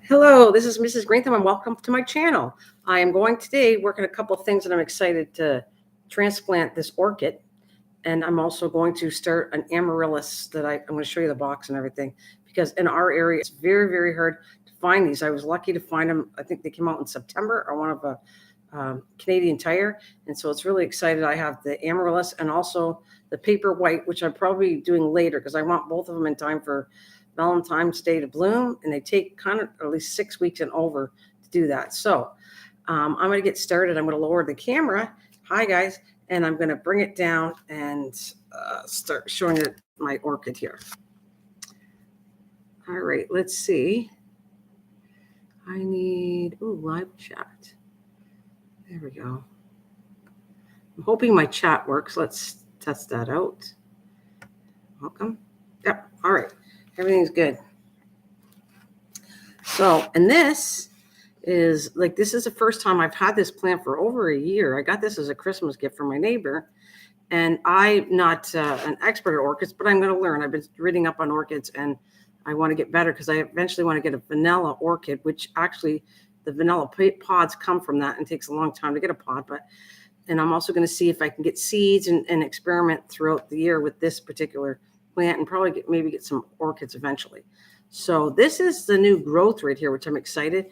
Hello, this is Mrs. Greenthumb and welcome to my channel. I am going today working a couple of things and I'm excited to transplant this orchid. And I'm also going to start an amaryllis that I'm going to show you the box and everything because in our area it's very, very hard to find these. I was lucky to find them. I think they came out in September or one of a Canadian Tire. And so it's really excited. I have the amaryllis and also the paper white, which I'm probably doing later because I want both of them in time for Valentine's Day to bloom, and they take kind of at least 6 weeks and over to do that. So I'm going to get started. I'm going to lower the camera. Hi, guys. And I'm going to bring it down and start showing it my orchid here. All right, let's see. I need, live chat. There we go. I'm hoping my chat works. Let's test that out. Welcome. Yep. All right. Everything's good. So, and this is the first time I've had this plant for over a year. I got this as a Christmas gift from my neighbor. And I'm not an expert at orchids, but I'm going to learn. I've been reading up on orchids and I want to get better because I eventually want to get a vanilla orchid, which actually the vanilla pods come from that and it takes a long time to get a pod. And I'm also going to see if I can get seeds and experiment throughout the year with this particular plant and probably maybe get some orchids eventually. So this is the new growth rate here, which I'm excited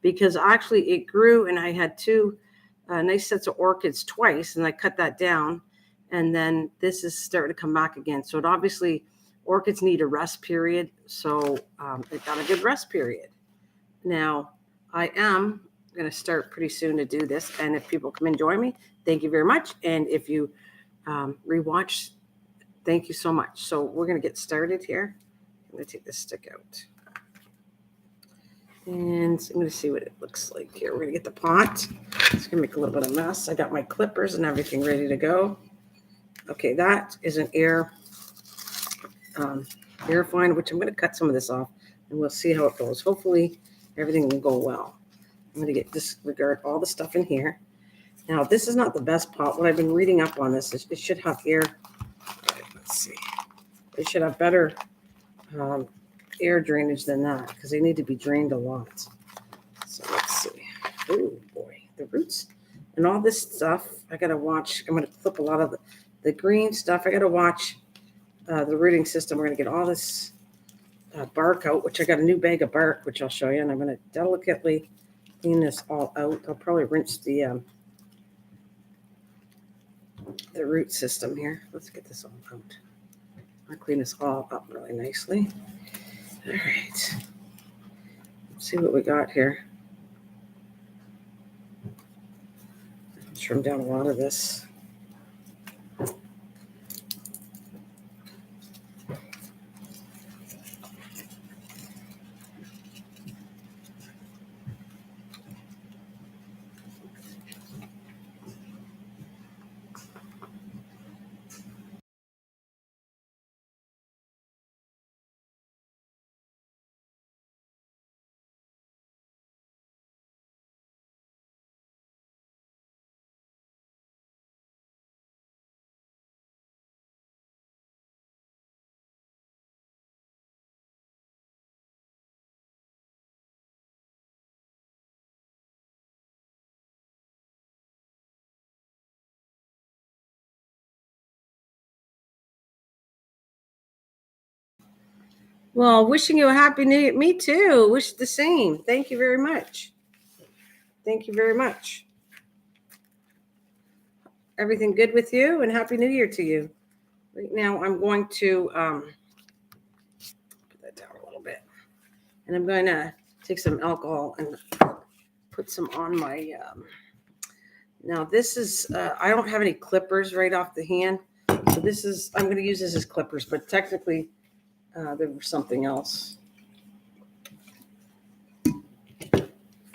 because actually it grew and I had two nice sets of orchids twice and I cut that down and then this is starting to come back again. So it obviously orchids need a rest period. So it got a good rest period. Now I am going to start pretty soon to do this. And if people come and join me, thank you very much. And if you rewatch, thank you so much. So we're going to get started here. I'm going to take this stick out. And I'm going to see what it looks like here. We're going to get the pot. It's going to make a little bit of mess. I got my clippers and everything ready to go. Okay, that is an air finder, which I'm going to cut some of this off. And we'll see how it goes. Hopefully, everything will go well. I'm going to disregard all the stuff in here. Now, this is not the best pot. What I've been reading up on this is it should have air. Let's see. It should have better air drainage than that because they need to be drained a lot. So let's see. Oh boy, the roots and all this stuff. I got to watch. I'm going to clip a lot of the green stuff. I got to watch the rooting system. We're going to get all this bark out, which I got a new bag of bark, which I'll show you. And I'm going to delicately clean this all out. I'll probably rinse the root system here. Let's get this all out. I'll clean this all up really nicely. All right. Let's see what we got here. Trim down a lot of this. Well, wishing you a happy new year. Me too. Wish the same. Thank you very much. Thank you very much. Everything good with you and happy new year to you. Right now, I'm going to put that down a little bit. And I'm going to take some alcohol and put some on my, now this is, I don't have any clippers right off the hand. So this is, I'm going to use this as clippers, but technically there was something else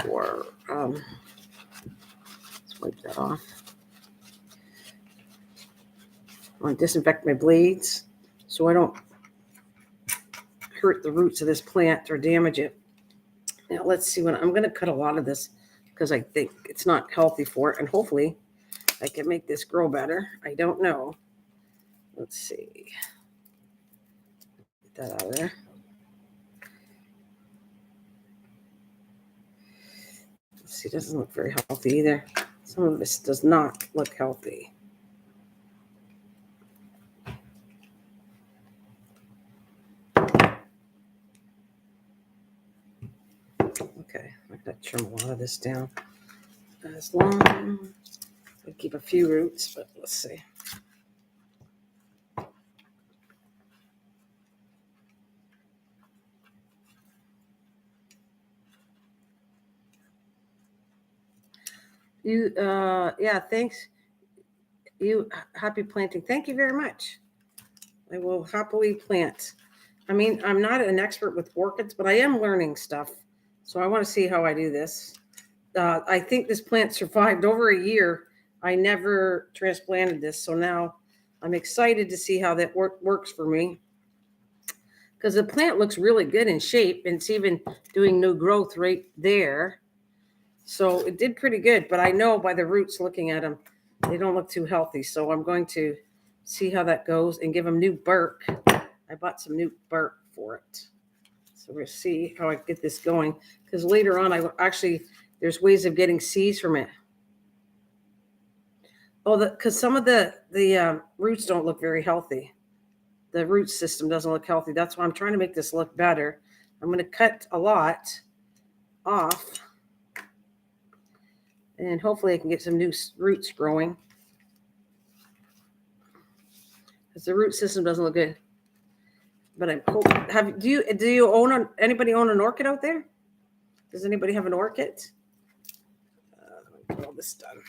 for, let's wipe that off. I want to disinfect my blades so I don't hurt the roots of this plant or damage it. Now let's see I'm going to cut a lot of this because I think it's not healthy for it. And hopefully I can make this grow better. I don't know. Let's see. Get that out of there. See, it doesn't look very healthy either. Some of this does not look healthy. Okay, I'm going to trim a lot of this down. As long I keep a few roots, but let's see. Yeah, thanks. You happy planting. Thank you very much. I will happily plant. I mean, I'm not an expert with orchids, but I am learning stuff. So I want to see how I do this. I think this plant survived over a year. I never transplanted this. So now I'm excited to see how that works for me. Because the plant looks really good in shape, and it's even doing new growth right there. So it did pretty good, but I know by the roots looking at them, they don't look too healthy. So I'm going to see how that goes and give them new bark. I bought some new bark for it. So we'll see how I get this going. Because later on, there's ways of getting seeds from it. Oh, because some of the roots don't look very healthy. The root system doesn't look healthy. That's why I'm trying to make this look better. I'm going to cut a lot off. And hopefully I can get some new roots growing. Because the root system doesn't look good. But I'm hoping. Do you own anybody own an orchid out there? Does anybody have an orchid? Let me get all this done.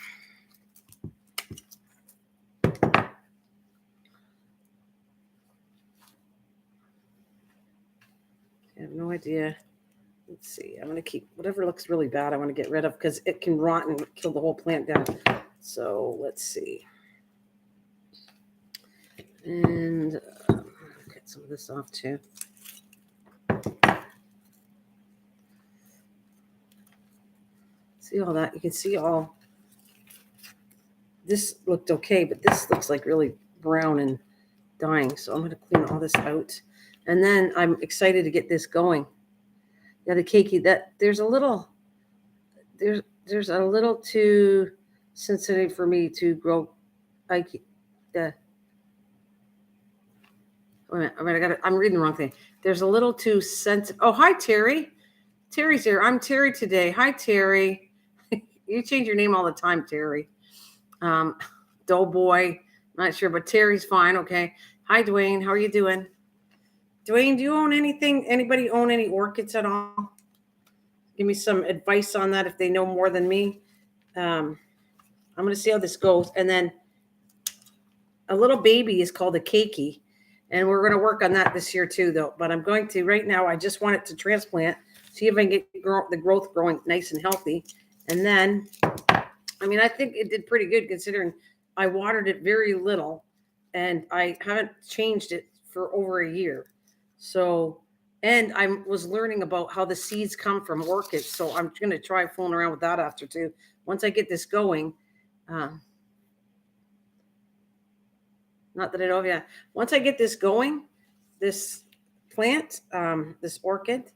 I have no idea. Let's see. I'm going to keep whatever looks really bad. I want to get rid of because it can rot and kill the whole plant down. So let's see. And get some of this off too. See all that? You can see all. This looked okay, but this looks like really brown and dying. So I'm going to clean all this out. And then I'm excited to get this going. Yeah, the keiki, there's a little too sensitive for me to grow. Wait a minute, I'm reading the wrong thing. There's a little too sensitive. Oh, hi, Terry. Terry's here. I'm Terry today. Hi, Terry. You change your name all the time, Terry. Doughboy. Not sure, but Terry's fine. Okay. Hi, Dwayne. How are you doing? Dwayne, do you own anything? Anybody own any orchids at all? Give me some advice on that if they know more than me. I'm going to see how this goes. And then a little baby is called a keiki. And we're going to work on that this year too, though. But I'm going to, right now, I just want it to transplant, see if I can get the growth growing nice and healthy. And then, I mean, I think it did pretty good considering I watered it very little. And I haven't changed it for over a year. So, and I was learning about how the seeds come from orchids. So I'm going to try fooling around with that after too. Once I get this going, not that I know of yet. Once I get this going, this plant, this orchid,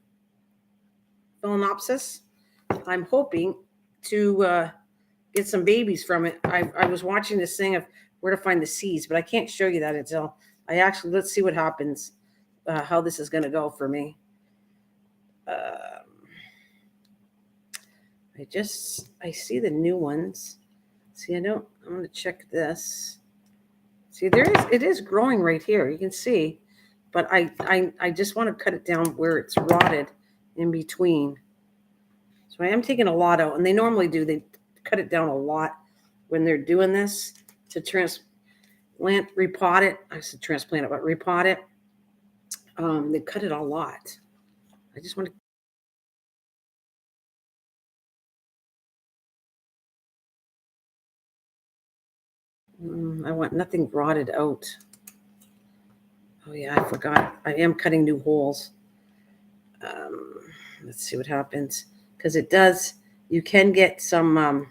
Phalaenopsis, I'm hoping to get some babies from it. I was watching this thing of where to find the seeds, but I can't show you that until let's see what happens, how this is going to go for me. I see the new ones. See, I'm going to check this. See, it is growing right here. You can see, but I just want to cut it down where it's rotted in between. So I am taking a lot out, and they normally do. They cut it down a lot when they're doing this to repot it. I said transplant it, but repot it. They cut it a lot. I just want to. I want nothing rotted out. Oh yeah, I forgot. I am cutting new holes. Let's see what happens because it does. You can get some.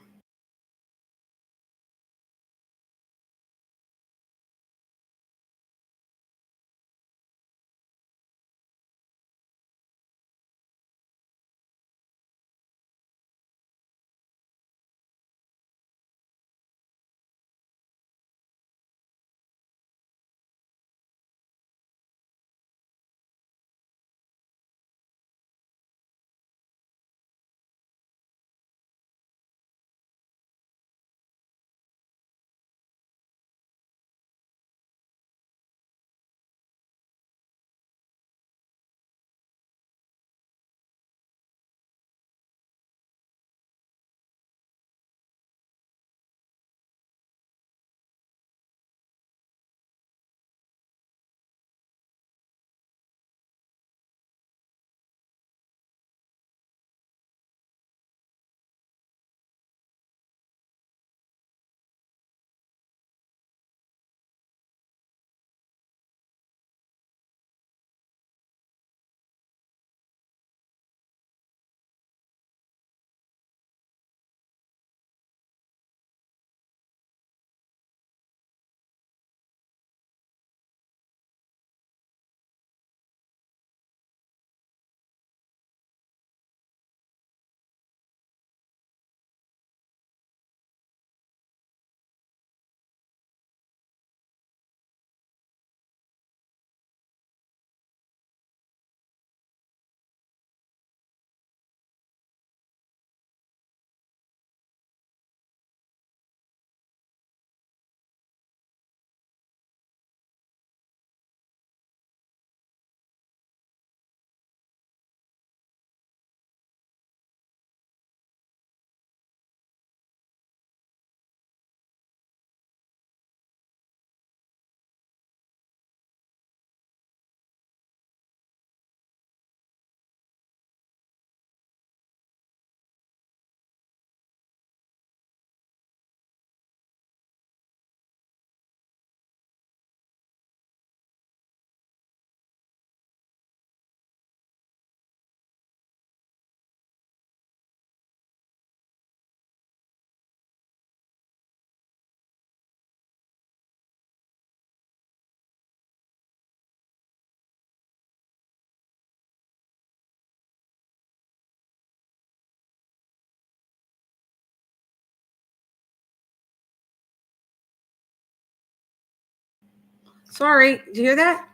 Sorry, did you hear that?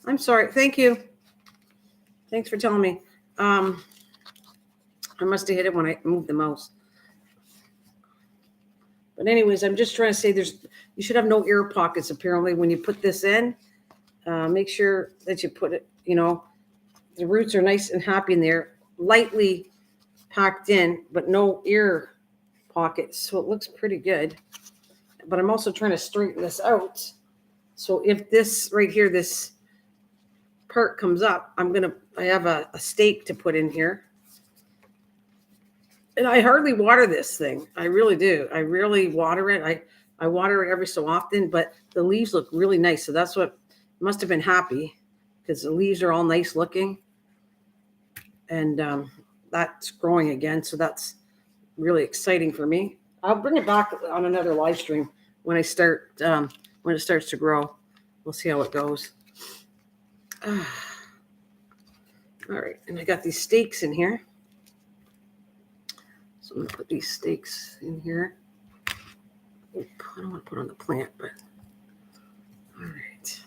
I'm sorry. Thank you. Thanks for telling me. I must have hit it when I moved the mouse. But anyways, I'm just trying to say you should have no air pockets apparently when you put this in. Make sure that you put it, the roots are nice and happy in there, lightly packed in, but no air pockets. So it looks pretty good. But I'm also trying to straighten this out. So if this right here, this part comes up, I have a stake to put in here. And I hardly water this thing. I really do. I really water it. I water it every so often, but the leaves look really nice. So that's what must have been happy, because the leaves are all nice looking. And that's growing again. So that's really exciting for me. I'll bring it back on another live stream when it starts to grow. We'll see how it goes. All right. And I got these stakes in here. So I'm going to put these stakes in here. I don't want to put on the plant, but all right.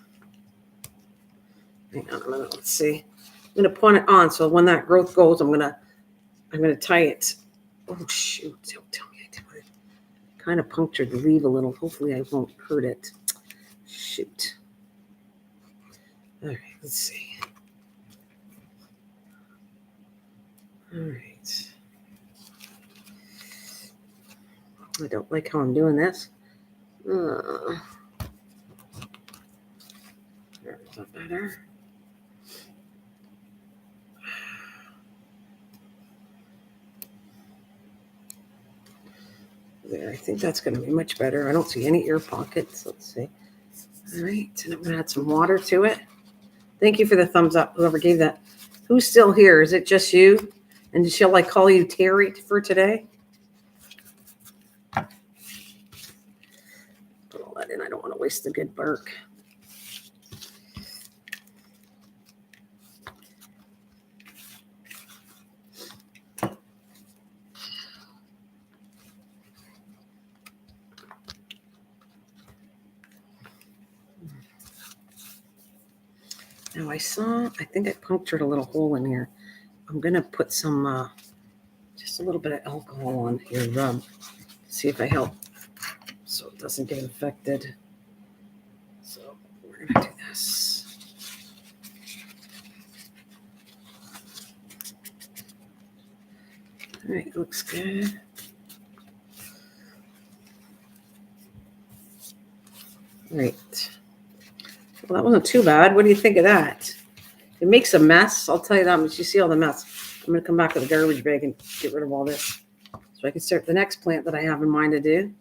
Hang on a minute. Let's see. I'm going to put it on. So when that growth goes, I'm going to tie it. Oh, shoot. Don't tell me I did it. Kind of punctured the leaf a little. Hopefully I won't hurt it. Shoot. All right. Let's see. All right. I don't like how I'm doing this. Is that better? There, I think that's going to be much better. I don't see any air pockets. Let's see. All right, and I'm going to add some water to it. Thank you for the thumbs up, whoever gave that. Who's still here? Is it just you? And shall I call you Terry for today? Put all that in. I don't want to waste the good bark. Now I think I punctured a little hole in here. I'm going to put some, just a little bit of alcohol on here, see if I help so it doesn't get infected. So we're going to do this. All right, looks good. All right. Well, that wasn't too bad. What do you think of that? It makes a mess. I'll tell you that much. You see all the mess. I'm going to come back with a garbage bag and get rid of all this so I can start the next plant that I have in mind to do.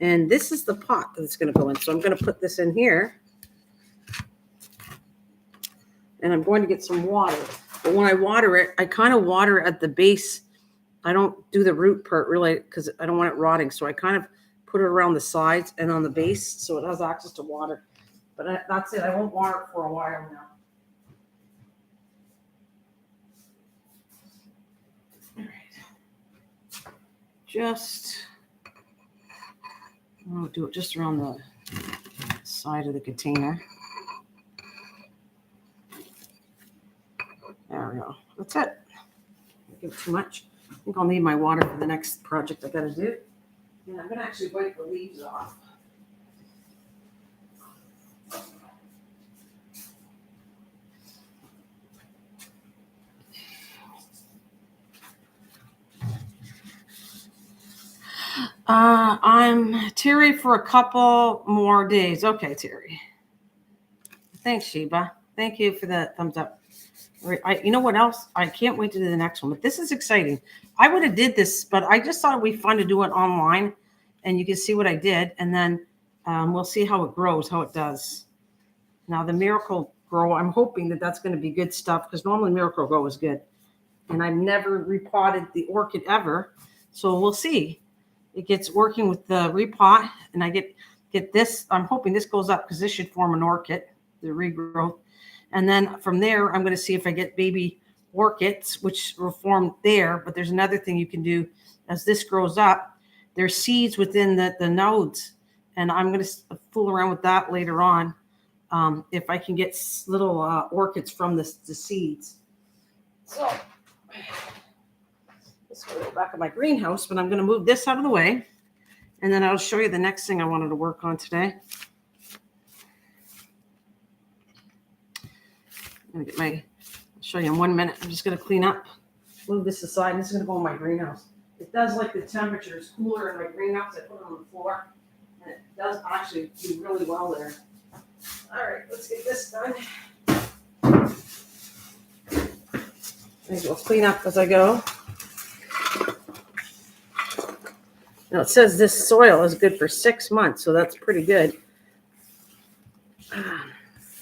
And this is the pot that it's going to go in. So I'm going to put this in here. And I'm going to get some water. But when I water it, I kind of water at the base. I don't do the root part really because I don't want it rotting. So I kind of put it around the sides and on the base so it has access to water. But that's it. I won't water it for a while now. All right. I'll do it just around the side of the container. There we go. That's it. Don't give it too much. I think I'll need my water for the next project I got to do. And I'm going to actually wipe the leaves off. I'm Terry for a couple more days. Okay, Terry. Thanks, Sheba. Thank you for the thumbs up. You know what else? I can't wait to do the next one, but this is exciting. I would have did this, but I just thought it would be fun to do it online, and you can see what I did, and then we'll see how it grows, how it does. Now, the Miracle Grow, I'm hoping that that's going to be good stuff, because normally Miracle Grow is good, and I've never repotted the orchid ever, so we'll see. It gets working with the repot, and I get this. I'm hoping this goes up because this should form an orchid, the regrowth. And then from there, I'm going to see if I get baby orchids, which will form there. But there's another thing you can do as this grows up. There's seeds within the nodes, and I'm going to fool around with that later on. if I can get little orchids from the seeds. So let's go back to my greenhouse, but I'm going to move this out of the way, and then I'll show you the next thing I wanted to work on today. I'm going to I'll show you in 1 minute. I'm just going to clean up, move this aside. This is going to go in my greenhouse. It does like the temperature is cooler in my greenhouse. I put it on the floor, and it does actually do really well there. All right, let's get this done. Maybe we'll clean up as I go. Now it says this soil is good for 6 months, so that's pretty good.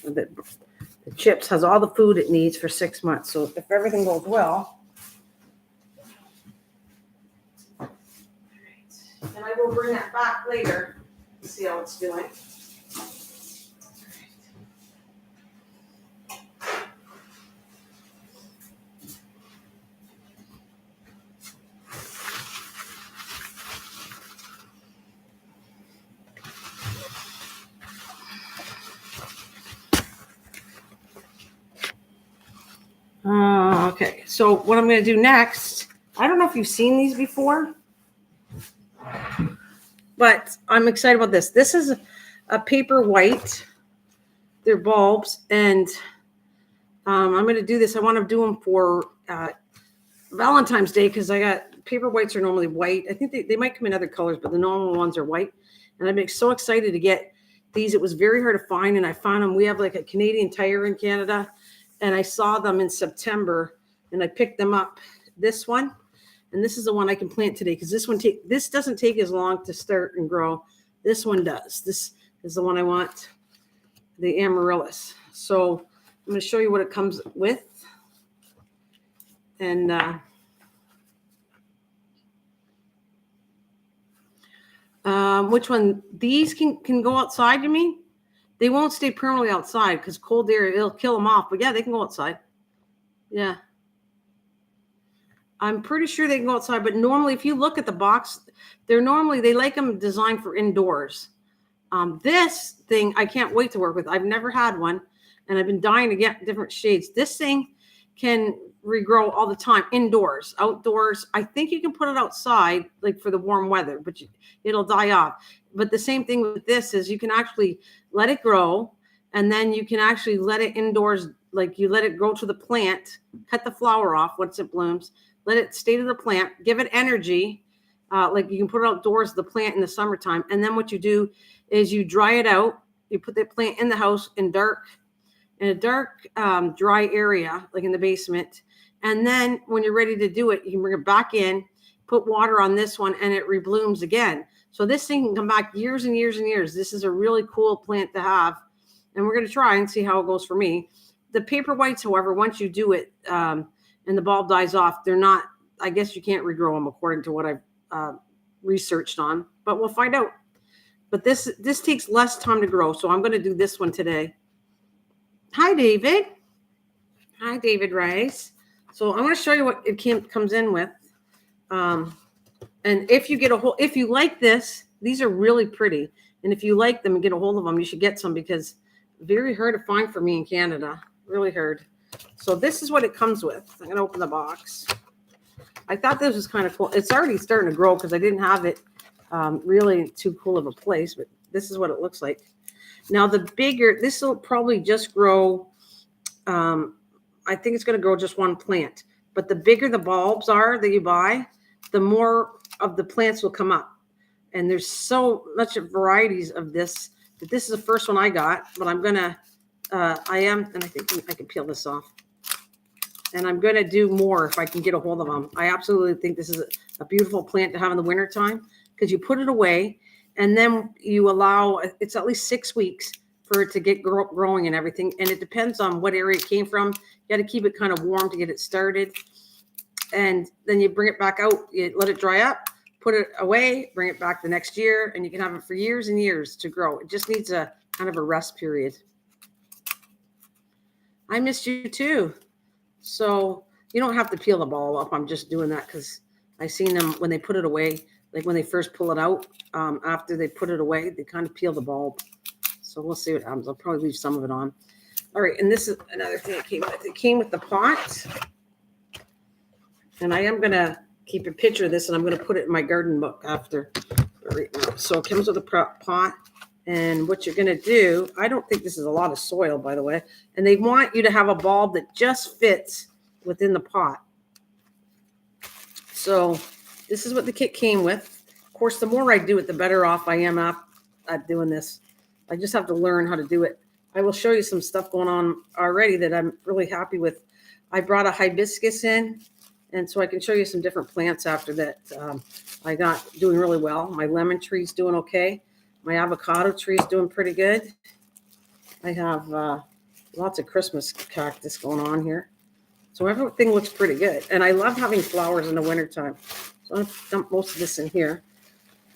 The chips has all the food it needs for 6 months. So if everything goes well, all right. And I will bring that back later to see how it's doing. Okay, so what I'm going to do next, I don't know if you've seen these before, but I'm excited about this. This is a paper white. They're bulbs, and I'm going to do this. I want to do them for Valentine's Day because I got paper whites are normally white. I think they might come in other colors, but the normal ones are white. And I'm so excited to get these. It was very hard to find, and I found them. We have like a Canadian Tire in Canada, and I saw them in September, and I picked them up. This one, and this is the one I can plant today because this doesn't take as long to start and grow. This one does. This is the one I want, the Amaryllis. So I'm going to show you what it comes with. And which one? These can go outside, you mean? They won't stay permanently outside because cold air, it'll kill them off. But yeah, they can go outside. Yeah. I'm pretty sure they can go outside. But normally, if you look at the box, they like them designed for indoors. This thing, I can't wait to work with. I've never had one, and I've been dying to get different shades. This thing can regrow all the time, indoors, outdoors. I think you can put it outside, like for the warm weather, but it'll die off. But the same thing with this is you can actually let it grow, and then you can actually let it indoors, like you let it grow to the plant, cut the flower off once it blooms, let it stay to the plant, give it energy. Like you can put it outdoors, the plant in the summertime. And then what you do is you dry it out. You put the plant in the house in a dark, dry area, like in the basement. And then when you're ready to do it, you can bring it back in, put water on this one, and it reblooms again. So this thing can come back years and years and years. This is a really cool plant to have. And we're going to try and see how it goes for me. The paper whites, however, once you do it and the bulb dies off, they're not, I guess you can't regrow them according to what I've researched on. But we'll find out. But this takes less time to grow. So I'm going to do this one today. Hi, David. Hi, David Rice. So I'm going to show you what it comes in with. And if you get if you like this, these are really pretty. And if you like them and get a hold of them, you should get some because very hard to find for me in Canada. Really hard. So this is what it comes with. I'm going to open the box. I thought this was kind of cool. It's already starting to grow because I didn't have it really too cool of a place, but this is what it looks like. Now the bigger, this will probably just grow, I think it's going to grow just one plant. But the bigger the bulbs are that you buy, the more of the plants will come up. And there's so much varieties of this. But this is the first one I got, but I'm going to, and I think I can peel this off. And I'm going to do more if I can get a hold of them. I absolutely think this is a beautiful plant to have in the wintertime because you put it away and then you allow, it's at least 6 weeks for it to get growing and everything. And it depends on what area it came from. You got to keep it kind of warm to get it started. And then you bring it back out, you let it dry up, put it away, bring it back the next year, and you can have it for years and years to grow. It just needs a kind of a rest period. I missed you too. So you don't have to peel the ball up. I'm just doing that because I seen them when they put it away, like when they first pull it out, after they put it away, they kind of peel the bulb. So we'll see what happens. I'll probably leave some of it on. All right, and this is another thing it came with. It came with the pot. And I am going to keep a picture of this, and I'm going to put it in my garden book after. Right now. So it comes with a pot. And what you're going to do, I don't think this is a lot of soil, by the way. And they want you to have a bulb that just fits within the pot. So this is what the kit came with. Of course, the more I do it, the better off I am at doing this. I just have to learn how to do it. I will show you some stuff going on already that I'm really happy with. I brought a hibiscus in, and so I can show you some different plants after that. I got doing really well. My lemon tree's doing okay. My avocado tree's doing pretty good. I have lots of Christmas cactus going on here. So everything looks pretty good. And I love having flowers in the wintertime. So I'm going to dump most of this in here.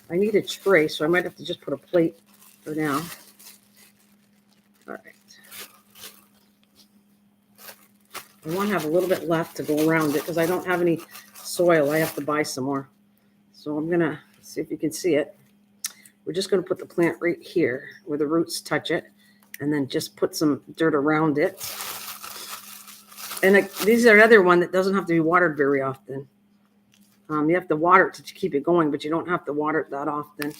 I need a tray, so I might have to just put a plate for now. All right. I want to have a little bit left to go around it because I don't have any soil. I have to buy some more. So I'm going to see if you can see it. We're just going to put the plant right here where the roots touch it and then just put some dirt around it. And these are another one that doesn't have to be watered very often. You have to water it to keep it going, but you don't have to water it that often.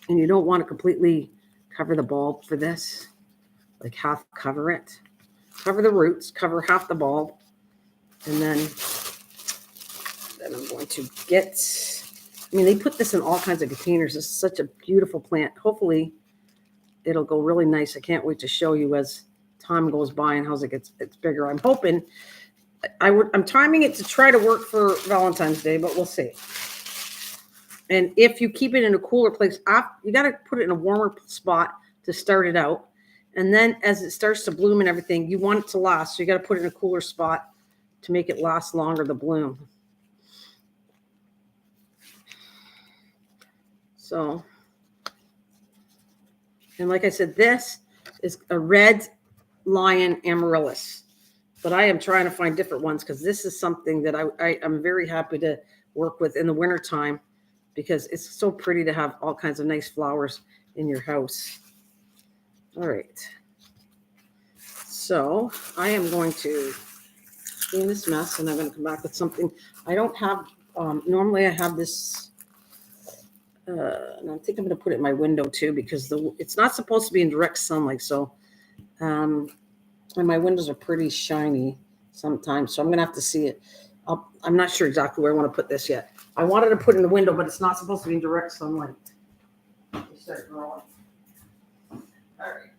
And you don't want to completely cover the bulb for this, like half cover it. Cover the roots, cover half the bulb, and then I'm going to get, I mean, they put this in all kinds of containers. This is such a beautiful plant. Hopefully it'll go really nice. I can't wait to show you as time goes by and as it gets bigger. I'm hoping, I'm timing it to try to work for Valentine's Day, but we'll see. And if you keep it in a cooler place, you got to put it in a warmer spot to start it out. And then as it starts to bloom and everything, you want it to last. So you got to put it in a cooler spot to make it last longer, the bloom. So, and like I said, this is a Red Lion Amaryllis. But I am trying to find different ones because this is something that I'm very happy to work with in the wintertime, because it's so pretty to have all kinds of nice flowers in your house. All right. So I am going to clean this mess, and I'm going to come back with something. I don't have, normally I have this, and I think I'm going to put it in my window too, because it's not supposed to be in direct sunlight. So, and my windows are pretty shiny sometimes. So I'm going to have to see it. I'm not sure exactly where I want to put this yet. I wanted to put it in the window, but it's not supposed to be in direct sunlight. Start growing. All right.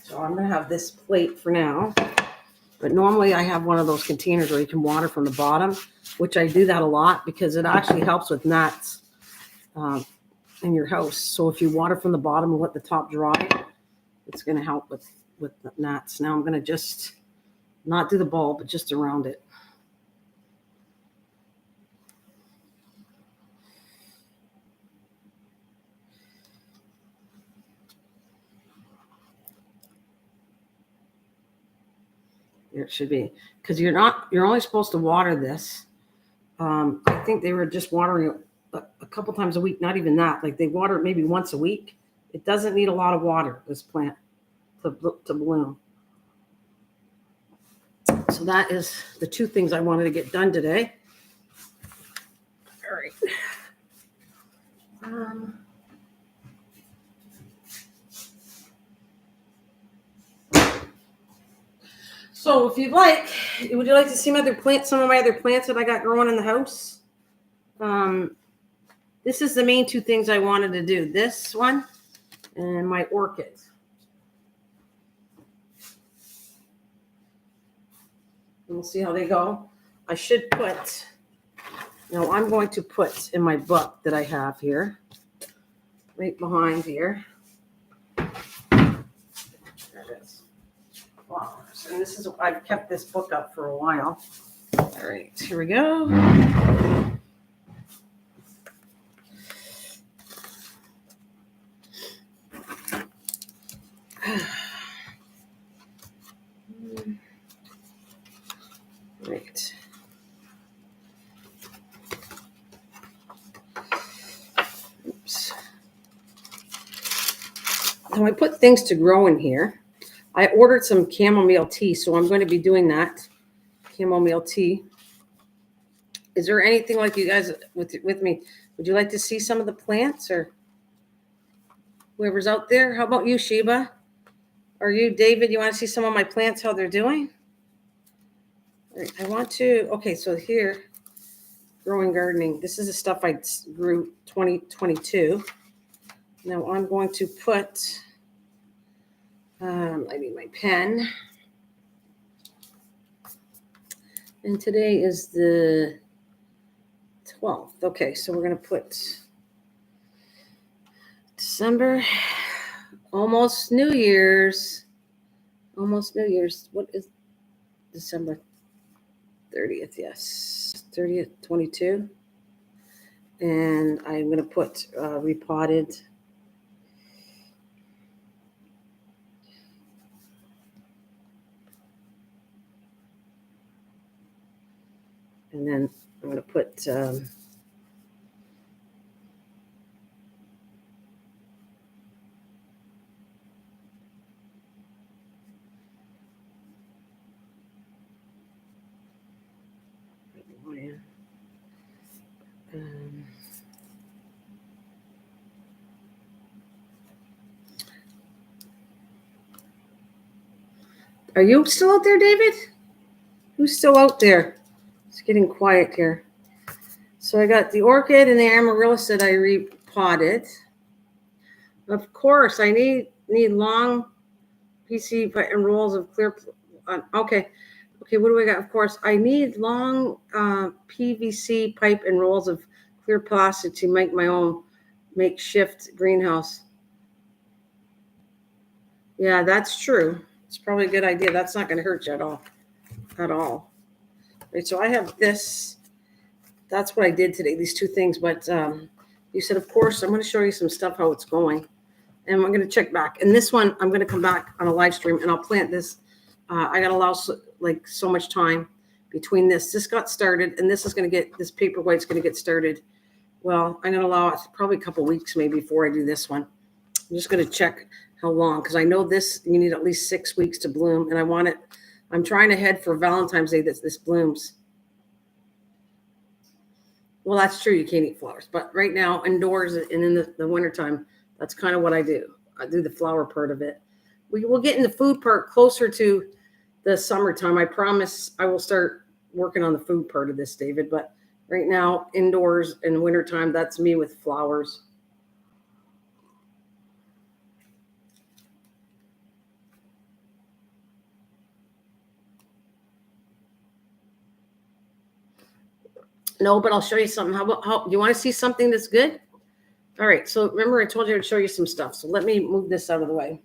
So I'm going to have this plate for now. But normally I have one of those containers where you can water from the bottom, which I do that a lot because it actually helps with gnats in your house. So if you water from the bottom and let the top dry, it's going to help with the gnats. Now I'm going to just not do the bulb, but just around it. There it should be, because you're only supposed to water this. I think they were just watering it a couple times a week, not even that. Like they water it maybe once a week. It doesn't need a lot of water, this plant, to bloom. So that is the two things I wanted to get done today. All right. So if you'd like, would you like to see some of my other plants that I got growing in the house? This is the main two things I wanted to do. This one and my orchids. And we'll see how they go. I should put, I'm going to put in my book that I have here, right behind here. There it is. Flowers. And I've kept this book up for a while. All right, here we go. Right. Oops. Now I put things to grow in here. I ordered some chamomile tea, so I'm going to be doing that. Chamomile tea. Is there anything like you guys with me? Would you like to see some of the plants or whoever's out there? How about you, Sheba? Or you, David? You want to see some of my plants, how they're doing? All right, I want to, okay, so here, growing gardening. This is the stuff I grew 2022. Now I'm going to put, I need my pen. And today is the 12th. Okay, so we're going to put December, almost New Year's. Almost New Year's. What is December 30th? Yes, 30th, 22. And I'm going to put repotted. And then I'm going to put are you still out there, David? Who's still out there? It's getting quiet here. So I got the orchid and the amaryllis that I repotted. Of course, I need long PC and rolls of clear. Okay, what do we got? Of course, I need long PVC pipe and rolls of clear plastic to make my own makeshift greenhouse. Yeah, that's true. It's probably a good idea. That's not going to hurt you at all. At all. Right, so I have this. That's what I did today, these two things. But you said, of course, I'm going to show you some stuff, how it's going. And I'm going to check back. And this one, I'm going to come back on a live stream, and I'll plant this. I got to allow so much time between this. This got started, and this is going to get, this paperwhite's going to get started. Well, I'm going to allow it probably a couple weeks maybe before I do this one. I'm just going to check how long, because I know this, you need at least 6 weeks to bloom, and I want it. I'm trying to head for Valentine's Day that this blooms. Well, that's true. You can't eat flowers. But right now, indoors and in the wintertime, that's kind of what I do. I do the flower part of it. We will get in the food part closer to the summertime. I promise I will start working on the food part of this, David. But right now, indoors in wintertime, that's me with flowers. No, but I'll show you something. How you want to see something that's good? All right. So remember, I told you I'd show you some stuff. So let me move this out of the way.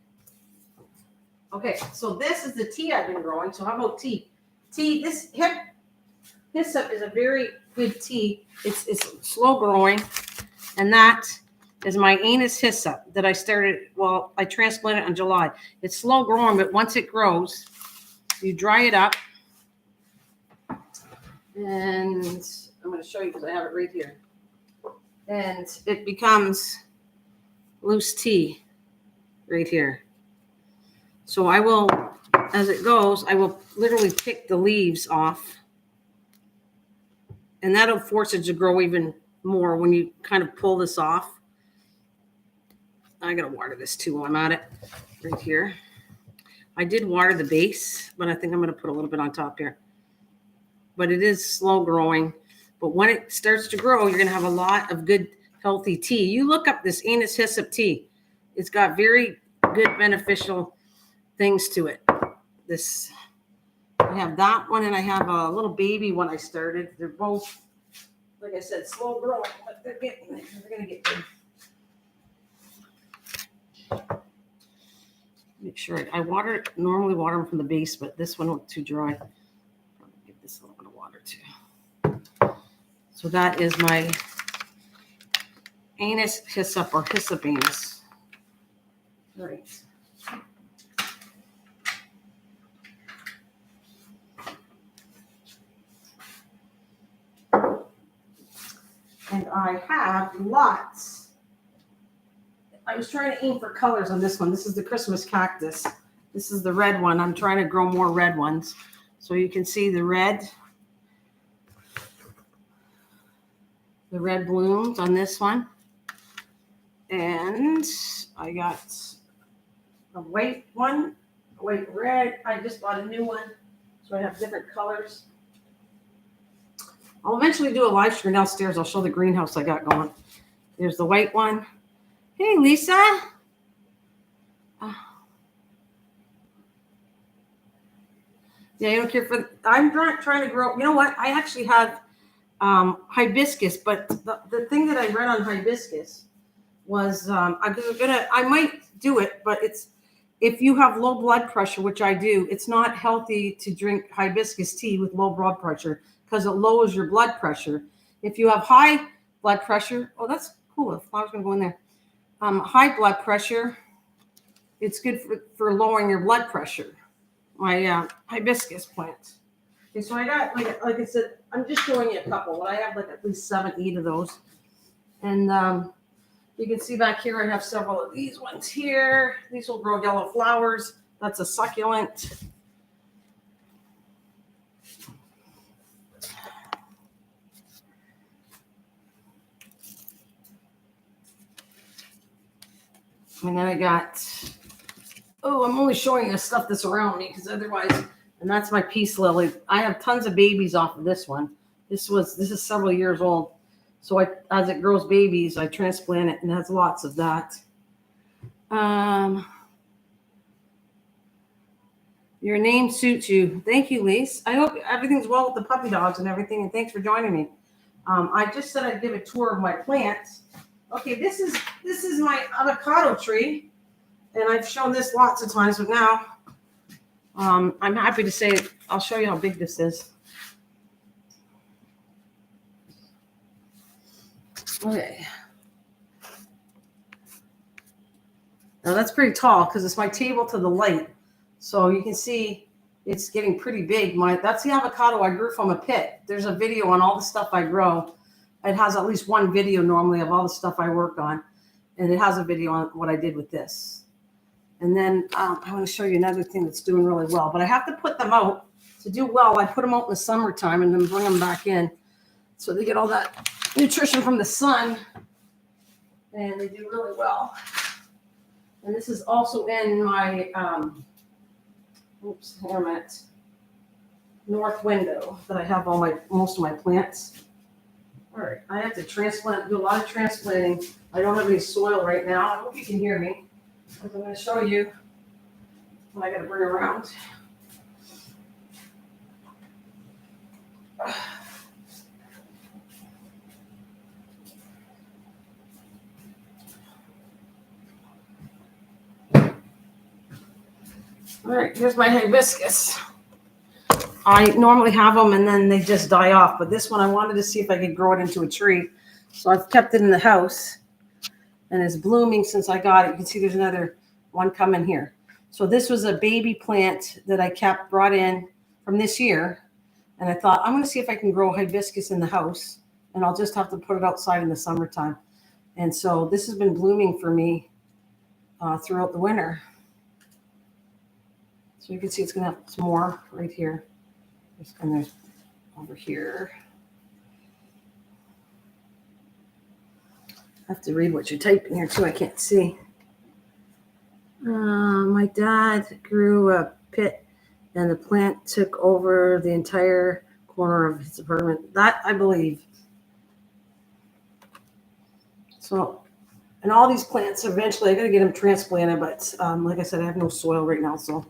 Okay. So this is the tea I've been growing. So how about tea? Tea. This hyssop is a very good tea. It's slow growing, and that is my anise hyssop that I started. Well, I transplanted in July. It's slow growing, but once it grows, you dry it up, and I'm going to show you because I have it right here. And it becomes loose tea right here. So I will, as it goes, I will literally pick the leaves off. And that'll force it to grow even more when you kind of pull this off. I got to water this too while I'm at it right here. I did water the base, but I think I'm going to put a little bit on top here. But it is slow growing. But when it starts to grow, you're going to have a lot of good, healthy tea. You look up this anise hyssop tea. It's got very good beneficial things to it. This, I have that one, and I have a little baby one I started. They're both, like I said, slow growing, but they're going to get good. Make sure I normally water them from the base, but this one was too dry. I'll give this a little bit of water too. So that is my anise hyssop or hyssop anise. All right. And I have lots. I was trying to aim for colors on this one. This is the Christmas cactus. This is the red one. I'm trying to grow more red ones. So you can see the red blooms on this one. And I got a white one, a white red. I just bought a new one. So I have different colors. I'll eventually do a live stream downstairs. I'll show the greenhouse I got going. There's the white one. Hey, Lisa. Yeah, I don't care for. I'm trying to grow. You know what? I actually have hibiscus, but the thing that I read on hibiscus was I might do it, but it's if you have low blood pressure, which I do, it's not healthy to drink hibiscus tea with low blood pressure because it lowers your blood pressure. If you have high blood pressure, oh, that's cool. The flower's gonna go in there. High blood pressure, it's good for lowering your blood pressure. My hibiscus plant. Okay, so I got like I said, I'm just showing you a couple, but I have like at least 7, 8 of those. And you can see back here I have several of these ones here. These will grow yellow flowers. That's a succulent. And then I got, I'm only showing you stuff that's around me because otherwise, and that's my peace lily. I have tons of babies off of this one. This is several years old. So as it grows babies, I transplant it and it has lots of that. Your name suits you. Thank you, Lise. I hope everything's well with the puppy dogs and everything, and thanks for joining me. I just said I'd give a tour of my plants. Okay, this is my avocado tree, and I've shown this lots of times, but now I'm happy to say I'll show you how big this is. Okay. Now that's pretty tall because it's my table to the light. So you can see it's getting pretty big. That's the avocado I grew from a pit. There's a video on all the stuff I grow. It has at least one video normally of all the stuff I work on. And it has a video on what I did with this. And then I want to show you another thing that's doing really well. But I have to put them out to do well. I put them out in the summertime and then bring them back in. So they get all that nutrition from the sun. And they do really well. And this is also in my, north window that I have most of my plants. All right, I have to do a lot of transplanting. I don't have any soil right now. I hope you can hear me. I'm going to show you what I got to bring around. All right, here's my hibiscus. I normally have them and then they just die off. But this one, I wanted to see if I could grow it into a tree. So I've kept it in the house and it's blooming since I got it. You can see there's another one coming here. So this was a baby plant that I brought in from this year. And I thought, I'm going to see if I can grow hibiscus in the house. And I'll just have to put it outside in the summertime. And so this has been blooming for me throughout the winter. So you can see it's going to have some more right here. And there's over here. I have to read what you're typing here too. I can't see. My dad grew a pit and the plant took over the entire corner of his apartment. That I believe. So, and all these plants eventually, I got to get them transplanted, but like I said, I have no soil right now, so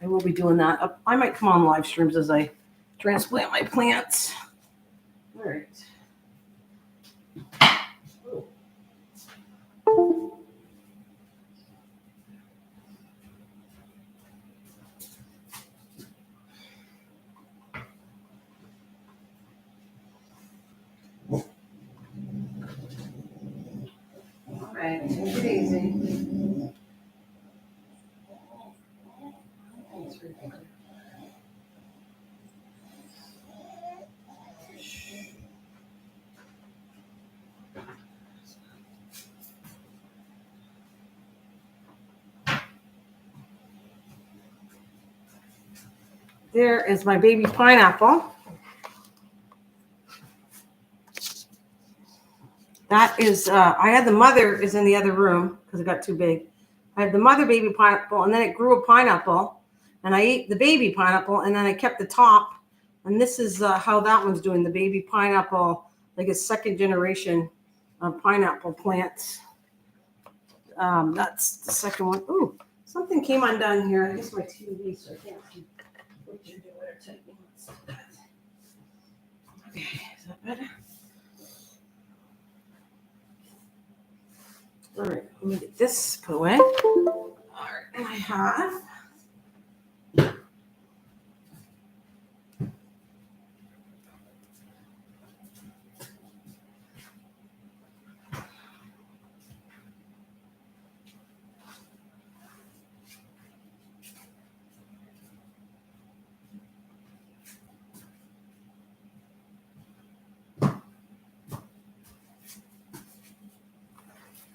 I will be doing that. I might come on live streams as I transplant my plants. All right. There is my baby pineapple. That is, I had the mother is in the other room because it got too big. I have the mother baby pineapple, and then it grew a pineapple, and I ate the baby pineapple, and then I kept the top. And this is how that one's doing, the baby pineapple, like a second generation of pineapple plants. That's the second one. Ooh, something came undone here. I guess my TV, so I can't see what you're doing. Okay, is that better? All right, let me get this put away. All right, and I have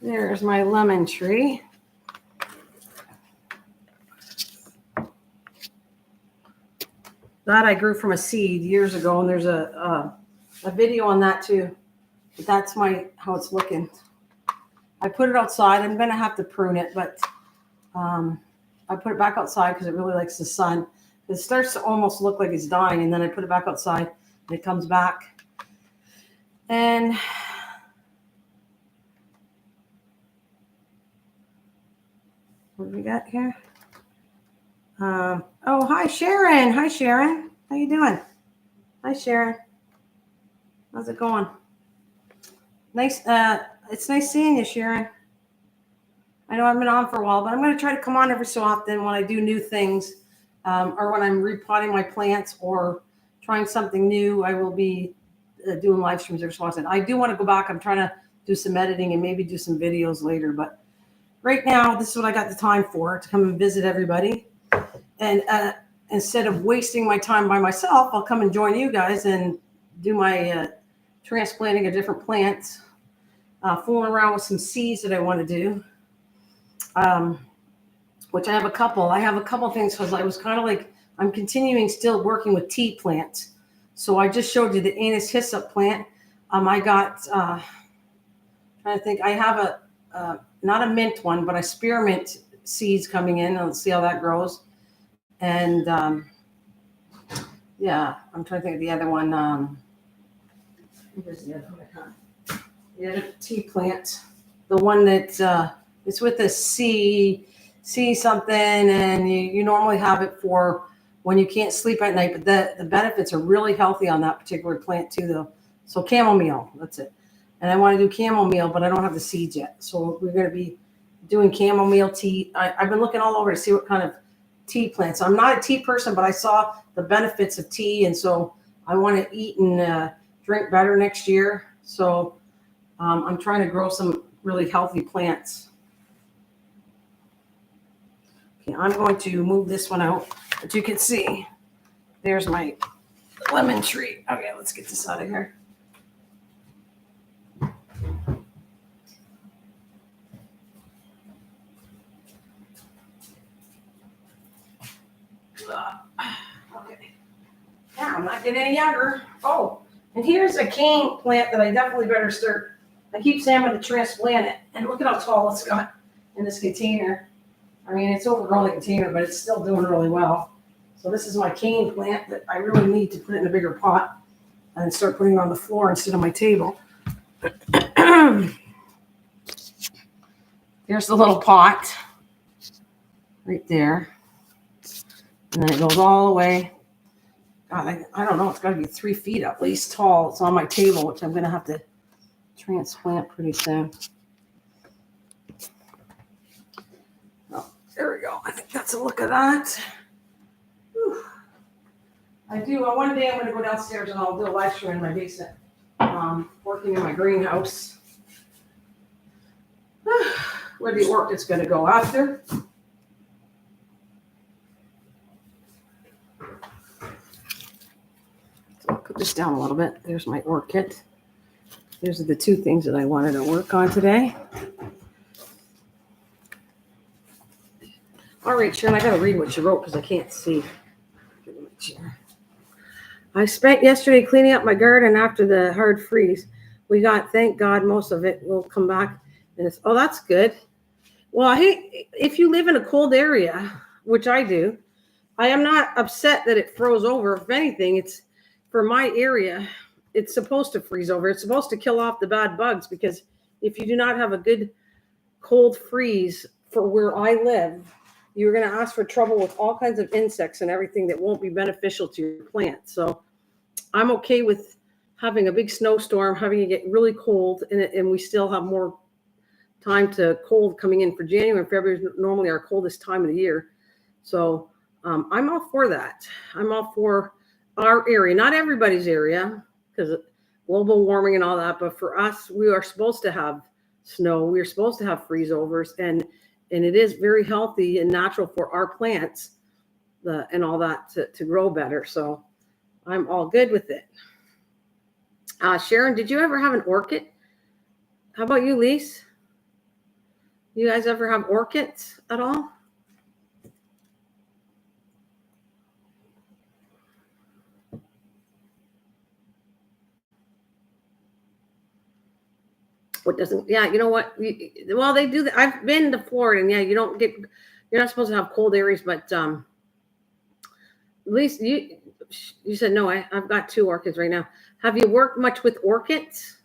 there's my lemon tree. That I grew from a seed years ago, and there's a video on that too. But that's how it's looking. I put it outside. I'm gonna have to prune it, but I put it back outside because it really likes the sun. It starts to almost look like it's dying, and then I put it back outside, and it comes back. And what do we got here? Oh, hi, Sharon. Hi, Sharon. How you doing? Hi, Sharon. How's it going? Nice. It's nice seeing you, Sharon. I know I've been on for a while, but I'm going to try to come on every so often when I do new things, or when I'm repotting my plants or trying something new. I will be doing live streams every so often. I do want to go back. I'm trying to do some editing and maybe do some videos later, but right now, this is what I got the time for, to come and visit everybody. And instead of wasting my time by myself, I'll come and join you guys and do my transplanting of different plants, fooling around with some seeds that I want to do, which I have a couple. I have a couple things because I was kind of like, I'm continuing still working with tea plants. So I just showed you the Anise hyssop plant. I got, trying to think, I have not a mint one, but a spearmint seeds coming in. Let's see how that grows. And yeah, I'm trying to think of the other one. Where's the other one? The other tea plant, the one that it's with a C something, and you normally have it for when you can't sleep at night. But the benefits are really healthy on that particular plant too, though. So chamomile, that's it. And I want to do chamomile, but I don't have the seeds yet. So we're going to be doing chamomile tea. I've been looking all over to see what kind of tea plants. I'm not a tea person, but I saw the benefits of tea. And so I want to eat and drink better next year. So I'm trying to grow some really healthy plants. Okay, I'm going to move this one out. But you can see, there's my lemon tree. Okay, let's get this out of here. Okay. Yeah, I'm not getting any younger. Oh, and here's a cane plant that I definitely better start. I keep saying I'm going to transplant it. And look at how tall it's got in this container. I mean, it's overgrown the container, but it's still doing really well. So this is my cane plant that I really need to put it in a bigger pot and start putting it on the floor instead of my table. There's the little pot right there. And then it goes all the way. God, I don't know. It's got to be 3 feet at least tall. It's on my table, which I'm going to have to transplant pretty soon. Oh, there we go. I think that's a look of that. Whew. One day I'm going to go downstairs and I'll do a live stream in my basement, working in my greenhouse. Where the orchid's going to go after. So I'll put this down a little bit. There's my orchid. These are the 2 things that I wanted to work on today. All right, Sharon, I got to read what you wrote because I can't see. I spent yesterday cleaning up my garden after the hard freeze. We got, thank God, most of it will come back. And oh, that's good. Well, hey, if you live in a cold area, which I do, I am not upset that it froze over. If anything, it's for my area, it's supposed to freeze over. It's supposed to kill off the bad bugs, because if you do not have a good cold freeze for where I live, you're going to ask for trouble with all kinds of insects and everything that won't be beneficial to your plant. So I'm okay with having a big snowstorm, having it get really cold, and we still have more time to cold coming in for January and February is normally our coldest time of the year. So I'm all for that. I'm all for our area, not everybody's area, because global warming and all that. But for us, we are supposed to have snow. We are supposed to have freeze overs, and it is very healthy and natural for our plants and all that to grow better. So I'm all good with it. Sharon, did you ever have an orchid? How about you, Lise? You guys ever have orchids at all? What doesn't? Yeah, you know what? Well, they do that. I've been to Florida, and yeah, you're not supposed to have cold areas, but at least you said no. I've got 2 orchids right now. Have you worked much with orchids?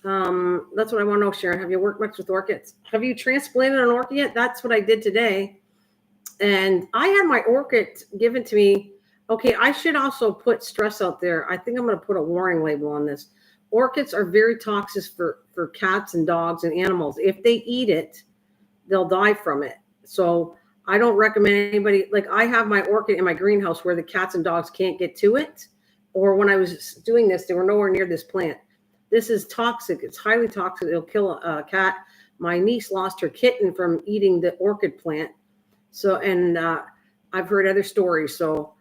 That's what I want to know, Sharon. Have you worked much with orchids? Have you transplanted an orchid yet? That's what I did today. And I had my orchid given to me. Okay, I should also put stress out there. I think I'm going to put a warning label on this. Orchids are very toxic for cats and dogs and animals. If they eat it, they'll die from it. So I don't recommend anybody, like I have my orchid in my greenhouse where the cats and dogs can't get to it. Or when I was doing this, they were nowhere near this plant. This is toxic. It's highly toxic. It'll kill a cat. My niece lost her kitten from eating the orchid plant. So, and I've heard other stories. So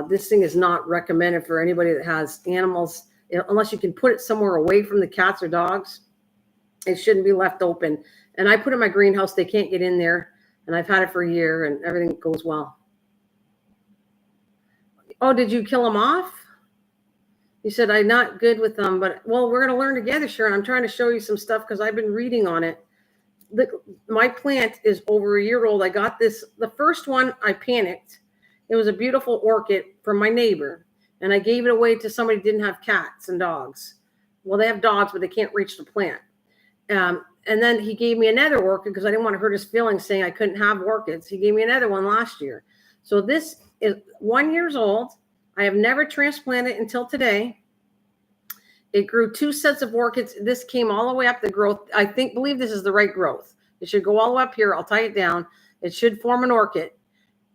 this thing is not recommended for anybody that has animals, unless you can put it somewhere away from the cats or dogs. It shouldn't be left open. And I put it in my greenhouse. They can't get in there. And I've had it for a year and everything goes well. Oh, did you kill them off? You said I'm not good with them, but well, we're going to learn together, Sharon. I'm trying to show you some stuff because I've been reading on it. My plant is over a year old. I got this. The first one, I panicked. It was a beautiful orchid from my neighbor, and I gave it away to somebody who didn't have cats and dogs. Well, they have dogs, but they can't reach the plant. And then he gave me another orchid because I didn't want to hurt his feelings saying I couldn't have orchids. He gave me another one last year. So this is 1 year old. I have never transplanted it until today. It grew 2 sets of orchids. This came all the way up the growth. I believe this is the right growth. It should go all the way up here. I'll tie it down. It should form an orchid.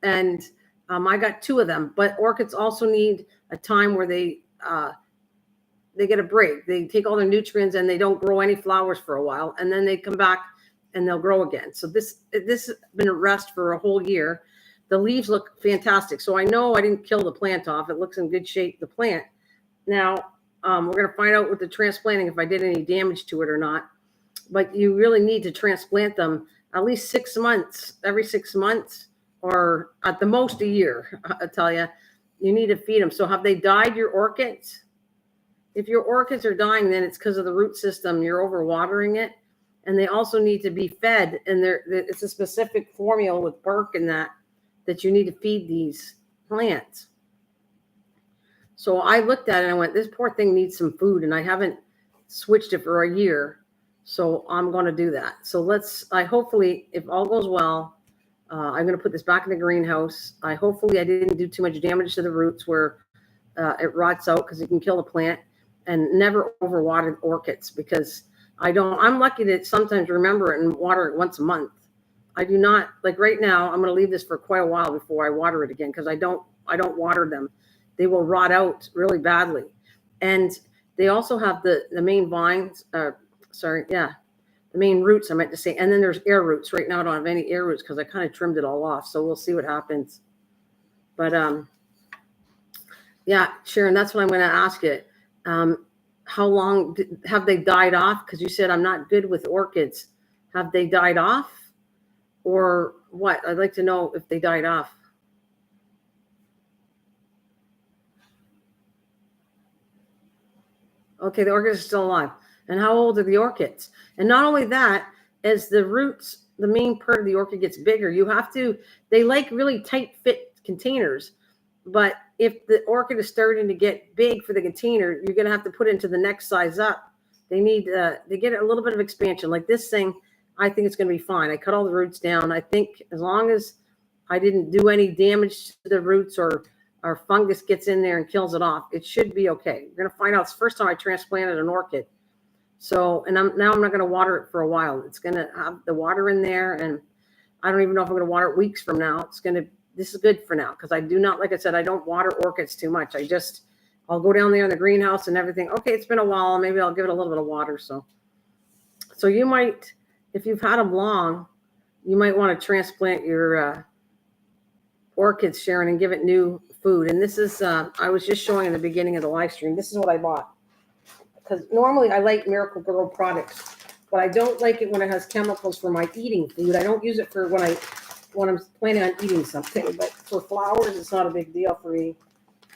And I got 2 of them. But orchids also need a time where they get a break. They take all their nutrients and they don't grow any flowers for a while. And then they come back and they'll grow again. So this has been a rest for a whole year. The leaves look fantastic. So I know I didn't kill the plant off. It looks in good shape, the plant. Now, we're going to find out with the transplanting if I did any damage to it or not. But you really need to transplant them at least 6 months, every 6 months, or at the most a year, I tell you. You need to feed them. So have they died, your orchids? If your orchids are dying, then it's because of the root system. You're overwatering it. And they also need to be fed. And it's a specific formula with bark and that you need to feed these plants. So I looked at it and I went, this poor thing needs some food. And I haven't switched it for a year. So I'm going to do that. So hopefully, if all goes well, I'm going to put this back in the greenhouse. Hopefully I didn't do too much damage to the roots where it rots out, because it can kill the plant. And never overwatered orchids, because I'm lucky to sometimes remember it and water it once a month. I do not, like right now, I'm going to leave this for quite a while before I water it again, because I don't water them. They will rot out really badly. And they also have the main vines, the main roots, I meant to say. And then there's air roots. Right now I don't have any air roots because I kind of trimmed it all off. So we'll see what happens. But yeah, Sharon, that's what I'm going to ask it. How long have they died off? Because you said I'm not good with orchids. Have they died off? Or what? I'd like to know if they died off. Okay, the orchids are still alive. And how old are the orchids? And not only that, as the roots, the main part of the orchid gets bigger, you have to, they like really tight fit containers. But if the orchid is starting to get big for the container, you're going to have to put it into the next size up. They need, they get a little bit of expansion. Like this thing, I think it's going to be fine. I cut all the roots down. I think as long as I didn't do any damage to the roots or fungus gets in there and kills it off, it should be okay. We're going to find out. It's the first time I transplanted an orchid. So, and I'm not going to water it for a while. It's going to have the water in there, and I don't even know if I'm going to water it weeks from now. This is good for now, because I do not, like I said, I don't water orchids too much. I'll go down there in the greenhouse and everything. Okay, it's been a while. Maybe I'll give it a little bit of water. So you might, if you've had them long, you might want to transplant your orchids, Sharon, and give it new food. And this is, I was just showing in the beginning of the live stream. This is what I bought. Because normally I like Miracle Grow products, but I don't like it when it has chemicals for my eating food. I don't use it for when I'm planning on eating something. But for flowers, it's not a big deal for me.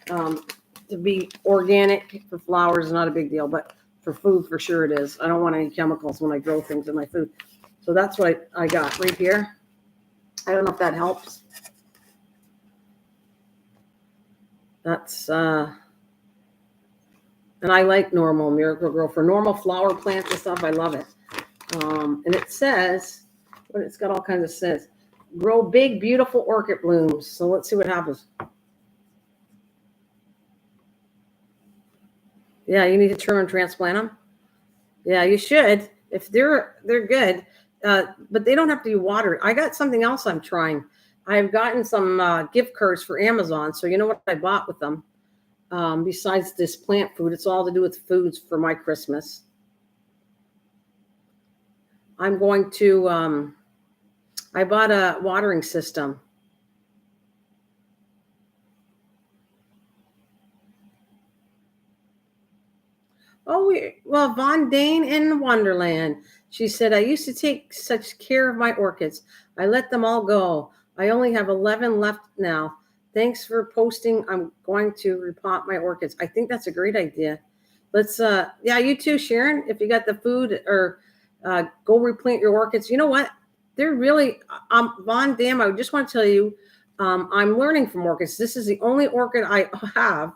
To be organic for flowers is not a big deal, but for food, for sure it is. I don't want any chemicals when I grow things in my food. So that's what I got right here. I don't know if that helps. That's, and I like normal Miracle Grow. For normal flower plants and stuff, I love it. And it says, but it's got all kinds of says, grow big, beautiful orchid blooms. So let's see what happens. Yeah, you need to trim and transplant them. Yeah, you should. If they're good, but they don't have to be watered. I got something else I'm trying. I've gotten some gift cards for Amazon. So you know what I bought with them? Besides this plant food, it's all to do with foods for my Christmas. I'm going to, I bought a watering system. Oh, well, Von Dane in Wonderland. She said, I used to take such care of my orchids. I let them all go. I only have 11 left now. Thanks for posting. I'm going to repot my orchids. I think that's a great idea. Let's, yeah, you too, Sharon. If you got the food, or go replant your orchids. You know what? They're really, Von Dam, I just want to tell you, I'm learning from orchids. This is the only orchid I have.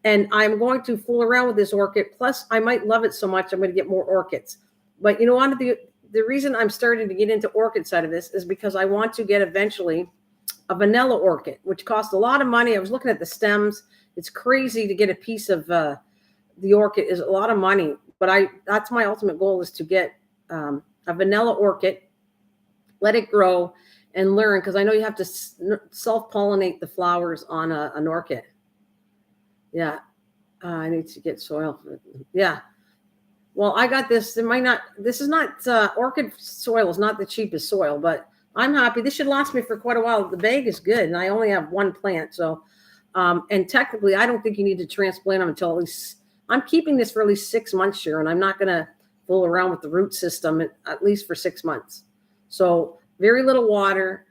And I'm going to fool around with this orchid. Plus, I might love it so much, I'm going to get more orchids. But you know, the reason I'm starting to get into orchid side of this is because I want to get eventually a vanilla orchid, which costs a lot of money. I was looking at the stems. It's crazy to get a piece of the orchid is a lot of money. But that's my ultimate goal, is to get a vanilla orchid, let it grow, and learn, because I know you have to self-pollinate the flowers on an orchid. Yeah, I need to get soil. Yeah. Well, I got this. This is not, orchid soil is not the cheapest soil, but I'm happy. This should last me for quite a while. The bag is good, and I only have one plant. So, and technically, I don't think you need to transplant them until at least, I'm keeping this for at least 6 months, Sharon. I'm not going to fool around with the root system at least for 6 months. So very little water,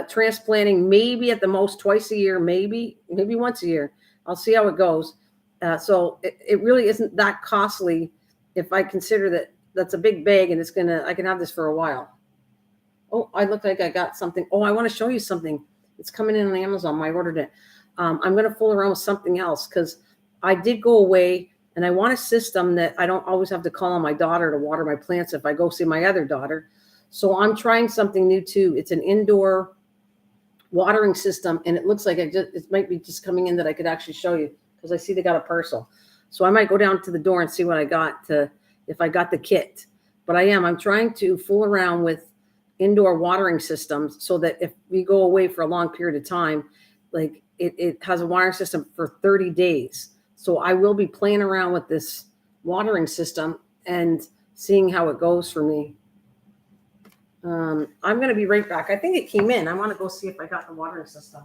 transplanting maybe at the most twice a year, maybe once a year. I'll see how it goes. So it really isn't that costly if I consider that that's a big bag, and I can have this for a while. Oh, I look like I got something. Oh, I want to show you something. It's coming in on Amazon. I ordered it. I'm going to fool around with something else, because I did go away, and I want a system that I don't always have to call on my daughter to water my plants if I go see my other daughter. So I'm trying something new too. It's an indoor watering system, and it looks like it might be just coming in that I could actually show you, because I see they got a parcel. So I might go down to the door and see what I got, if I got the kit. But I'm trying to fool around with indoor watering systems, so that if we go away for a long period of time, like it has a watering system for 30 days. So I will be playing around with this watering system and seeing how it goes for me. I'm going to be right back. I think it came in. I want to go see if I got the watering system.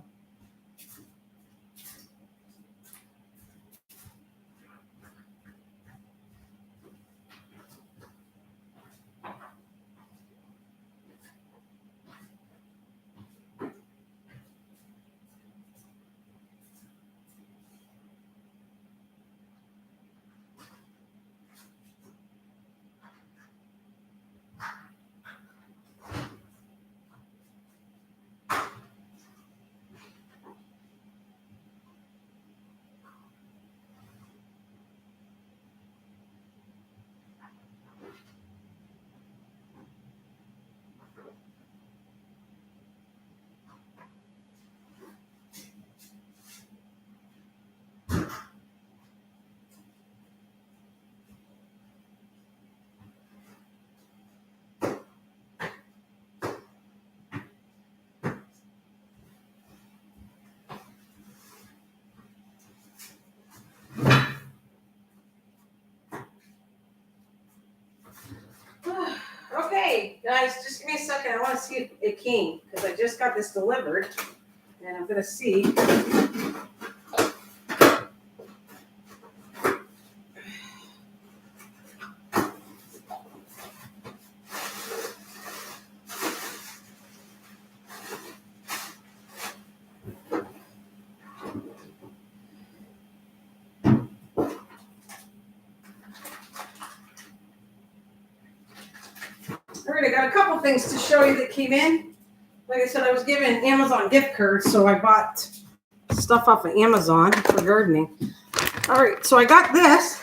Guys, just give me a second. I want to see if it came because I just got this delivered, and I'm gonna see. All right, I got a couple things to show you that came in. Like I said, I was given Amazon gift cards, so I bought stuff off of Amazon for gardening. All right, so I got this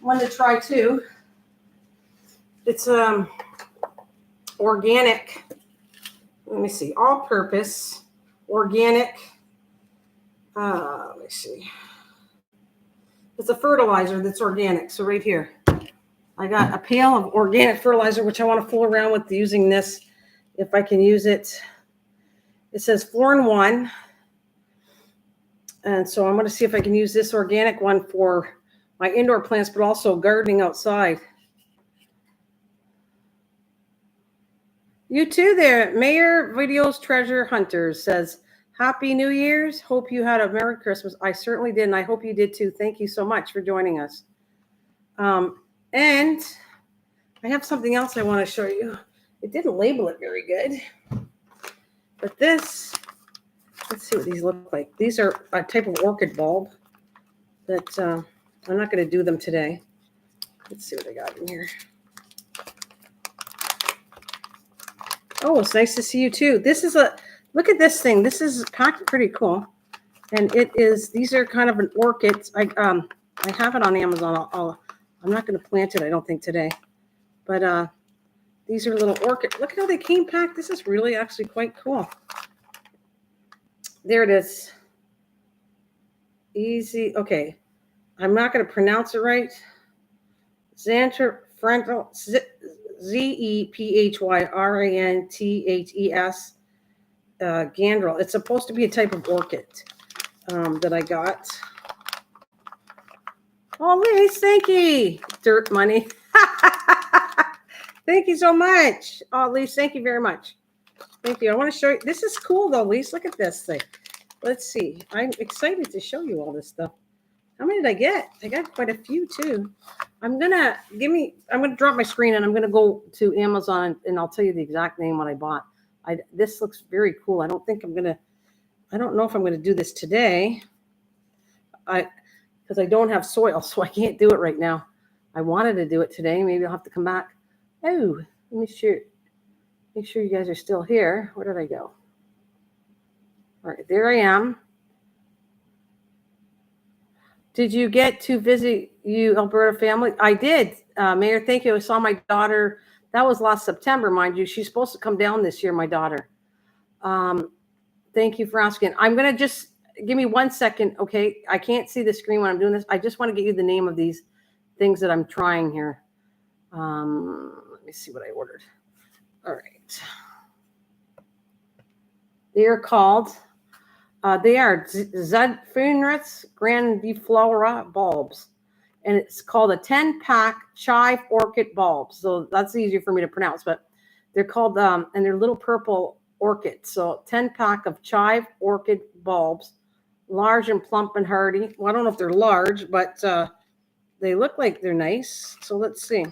one to try too. It's organic. Let me see, all-purpose organic. Let me see. It's a fertilizer that's organic. So right here, I got a pail of organic fertilizer, which I want to fool around with using this if I can use it. It says 4-in-1. And so I'm going to see if I can use this organic one for my indoor plants, but also gardening outside. You too there. Mayor Videos Treasure Hunters says, Happy New Year's. Hope you had a Merry Christmas. I certainly did, and I hope you did too. Thank you so much for joining us. And I have something else I want to show you. It didn't label it very good. But this, let's see what these look like. These are a type of orchid bulb that I'm not going to do them today. Let's see what I got in here. Oh, it's nice to see you too. This is look at this thing. This is packed pretty cool. And it is, these are kind of an orchid. I have it on Amazon. I'm not going to plant it, I don't think, today. But these are little orchid. Look how they came packed. This is really actually quite cool. There it is. Easy. Okay. I'm not going to pronounce it right. Xanthophranthes, Zephyrantes, Gandrel. It's supposed to be a type of orchid that I got. Oh, Lise, thank you. Dirt money. Thank you so much. Oh, Lise, thank you very much. Thank you. I want to show you. This is cool, though, Lise. Look at this thing. Let's see. I'm excited to show you all this stuff. How many did I get? I got quite a few, too. I'm going to drop my screen, and I'm going to go to Amazon, and I'll tell you the exact name what I bought. This looks very cool. I don't know if I'm going to do this today. Because I don't have soil, so I can't do it right now. I wanted to do it today. Maybe I'll have to come back. Oh, let me make sure you guys are still here. Where did I go? All right, there I am. Did you get to visit you Alberta family? I did, Mayor. Thank you. I saw my daughter. That was last September, mind you. She's supposed to come down this year, my daughter. Thank you for asking. I'm going to just give me 1 second, okay? I can't see the screen when I'm doing this. I just want to get you the name of these things that I'm trying here. Let me see what I ordered. All right. They are called, they are Zephyrantes grandiflora bulbs. And it's called a 10-pack chive orchid bulbs. So that's easier for me to pronounce, but they're called, and they're little purple orchids. So 10-pack of chive orchid bulbs, large and plump and hardy. Well, I don't know if they're large, but they look like they're nice. So let's see.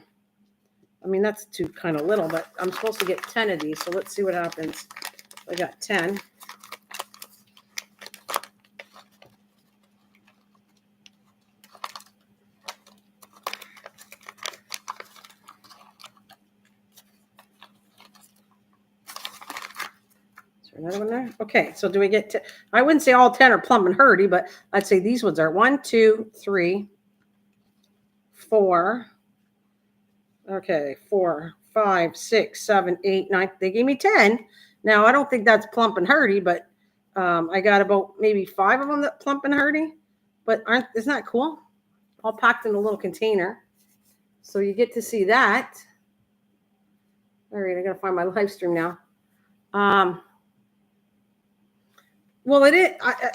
I mean, that's too kind of little, but I'm supposed to get 10 of these. So let's see what happens. I got 10. Another one there. Okay, so do we get to, I wouldn't say all 10 are plump and hardy, but I'd say these ones are 1, 2, 3, 4. Okay, 4, 5, 6, 7, 8, 9. They gave me 10. Now I don't think that's plump and hardy, but I got about maybe 5 of them that plump and hardy. But isn't that cool? All packed in a little container. So you get to see that. All right, I gotta find my live stream now. Well, it is.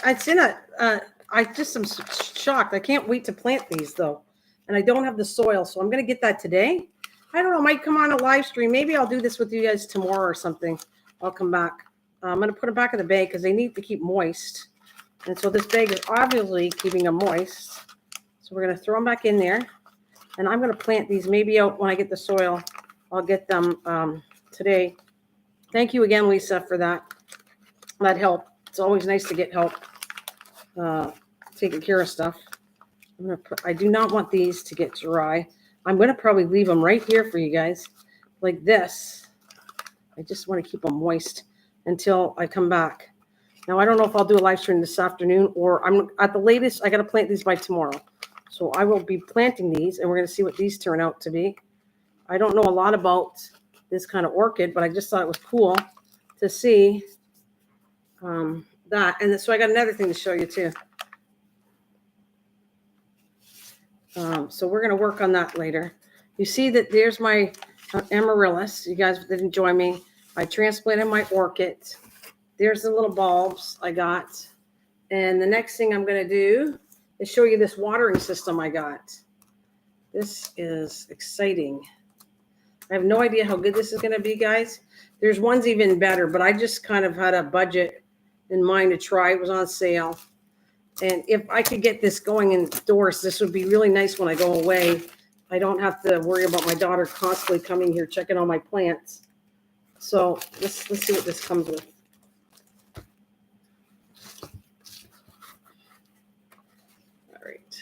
It's in a. I just am shocked. I can't wait to plant these though, and I don't have the soil, so I'm going to get that today. I don't know, might come on a live stream. Maybe I'll do this with you guys tomorrow or something. I'll come back. I'm going to put them back in the bag because they need to keep moist. And so this bag is obviously keeping them moist. So we're going to throw them back in there. And I'm going to plant these maybe out when I get the soil. I'll get them today. Thank you again, Lisa, for that help. It's always nice to get help taking care of stuff. I do not want these to get dry. I'm going to probably leave them right here for you guys like this. I just want to keep them moist until I come back. Now, I don't know if I'll do a live stream this afternoon or I'm at the latest. I got to plant these by tomorrow. So I will be planting these and we're going to see what these turn out to be. I don't know a lot about this kind of orchid, but I just thought it was cool to see that. And so I got another thing to show you too. So we're going to work on that later. You see that there's my amaryllis. You guys didn't join me. I transplanted my orchid. There's the little bulbs I got. And the next thing I'm going to do is show you this watering system I got. This is exciting. I have no idea how good this is going to be, guys. There's ones even better, but I just kind of had a budget in mind to try. It was on sale. And if I could get this going indoors, this would be really nice when I go away. I don't have to worry about my daughter constantly coming here checking on my plants. So let's see what this comes with. All right.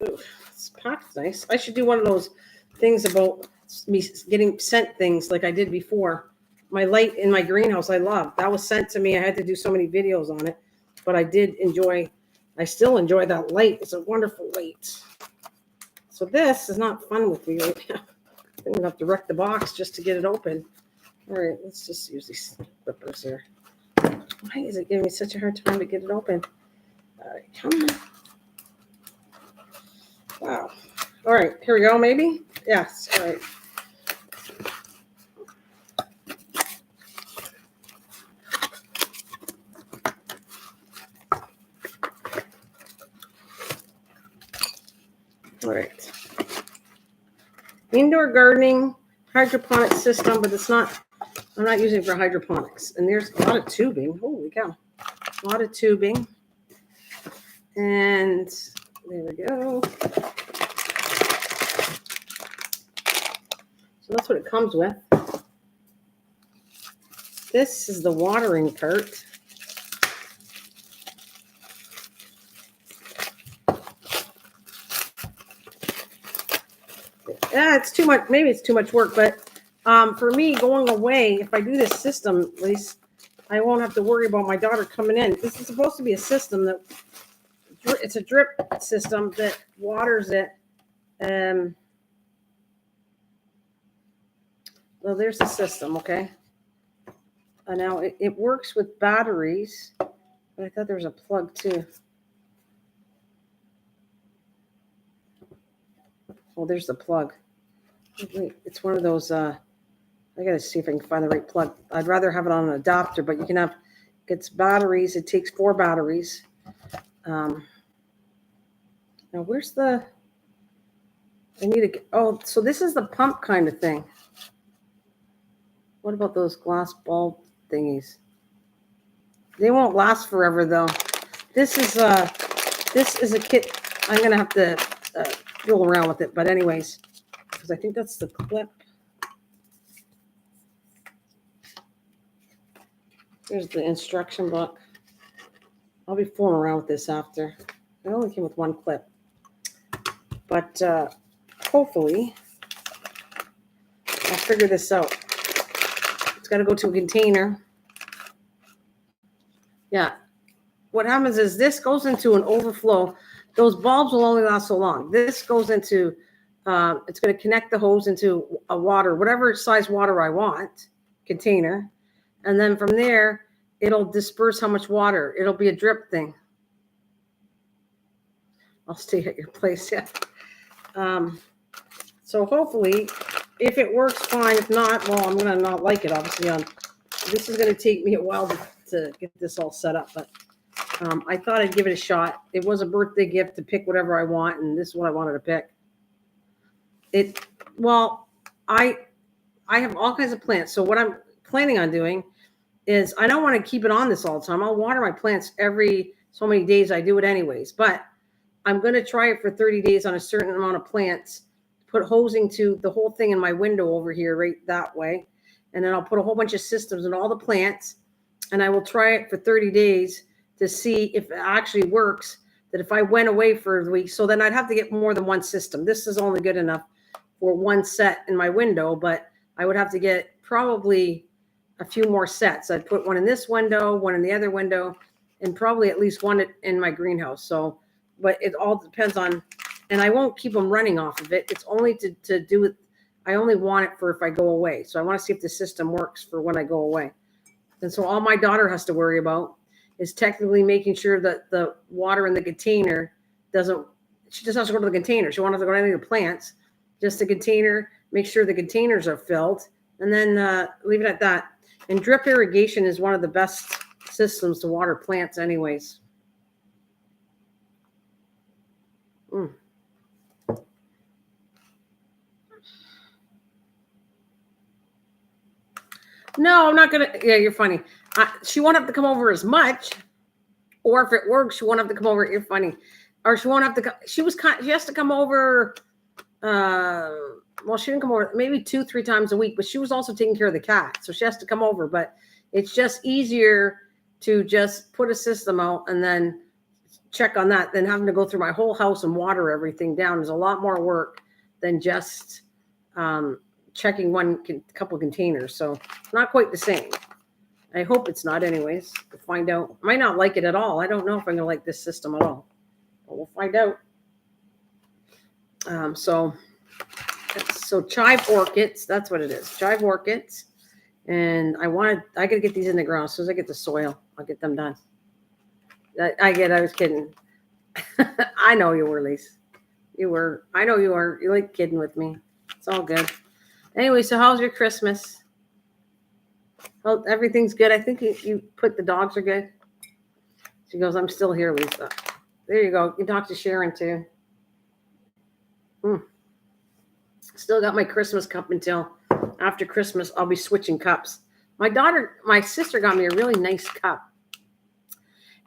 Ooh, it's packed nice. I should do one of those things about me getting sent things like I did before. My light in my greenhouse, I love. That was sent to me. I had to do so many videos on it, but I still enjoy that light. It's a wonderful light. So this is not fun with me right now. I'm going to have to wreck the box just to get it open. All right, let's just use these clippers here. Why is it giving me such a hard time to get it open? All right, come on. Wow. All right, here we go, maybe? Yes, all right. All right. Indoor gardening hydroponic system, but I'm not using it for hydroponics. And there's a lot of tubing. Holy cow. A lot of tubing. And there we go. So that's what it comes with. This is the watering part. Yeah, it's too much. Maybe it's too much work, but for me, going away, if I do this system, at least I won't have to worry about my daughter coming in. This is supposed to be a system that it's a drip system that waters it. Well, there's the system, okay? Now it works with batteries, but I thought there was a plug too. Well, there's the plug. Wait, it's one of those, I got to see if I can find the right plug. I'd rather have it on an adapter, but you can have, it's batteries. It takes 4 batteries. Now, where's the, so this is the pump kind of thing. What about those glass bulb thingies? They won't last forever, though. This is a kit. I'm going to have to fool around with it. But anyways, because I think that's the clip. Here's the instruction book. I'll be fooling around with this after. It only came with 1 clip. But hopefully, I'll figure this out. It's got to go to a container. Yeah. What happens is this goes into an overflow. Those bulbs will only last so long. This goes into, it's going to connect the hose into a water, whatever size water I want, container. And then from there, it'll disperse how much water. It'll be a drip thing. I'll stay at your place, yeah. So hopefully, if it works, fine. If not, well, I'm going to not like it, obviously. This is going to take me a while to get this all set up, but I thought I'd give it a shot. It was a birthday gift to pick whatever I want, and this is what I wanted to pick. Well, I have all kinds of plants. So what I'm planning on doing is I don't want to keep it on this all the time. I'll water my plants every so many days. I do it anyways, but I'm going to try it for 30 days on a certain amount of plants, put hosing to the whole thing in my window over here, right that way. And then I'll put a whole bunch of systems in all the plants, and I will try it for 30 days to see if it actually works. That if I went away for a week, so then I'd have to get more than one system. This is only good enough for one set in my window, but I would have to get probably a few more sets. I'd put one in this window, one in the other window, and probably at least one in my greenhouse. So, but it all depends on, and I won't keep them running off of it. It's only to do with, I only want it for if I go away. So I want to see if the system works for when I go away. And so all my daughter has to worry about is technically making sure that the water in the container doesn't, she just has to go to the container. She won't have to go to any of the plants, just the container, make sure the containers are filled, and then leave it at that. And drip irrigation is one of the best systems to water plants anyways. No, I'm not going to. Yeah, you're funny. She won't have to come over as much. Or if it works, she won't have to come over. You're funny. Or she won't have to come. She has to come over. Well, she didn't come over maybe 2-3 times a week, but she was also taking care of the cat. So she has to come over. But it's just easier to just put a system out and then check on that than having to go through my whole house and water everything down. There's a lot more work than just checking couple containers. So not quite the same. I hope it's not anyways. We'll find out. I might not like it at all. I don't know if I'm going to like this system at all. But we'll find out. So chive orchids, that's what it is. Chive orchids. And I got to get these in the ground. As soon as I get the soil, I'll get them done. I was kidding. I know you were, Lise. You were. I know you are. You like kidding with me. It's all good. Anyway, so how's your Christmas? Well, everything's good. I think you put the dogs are good. She goes, I'm still here, Lisa. There you go. You can talk to Sharon too. Still got my Christmas cup until after Christmas. I'll be switching cups. My sister got me a really nice cup.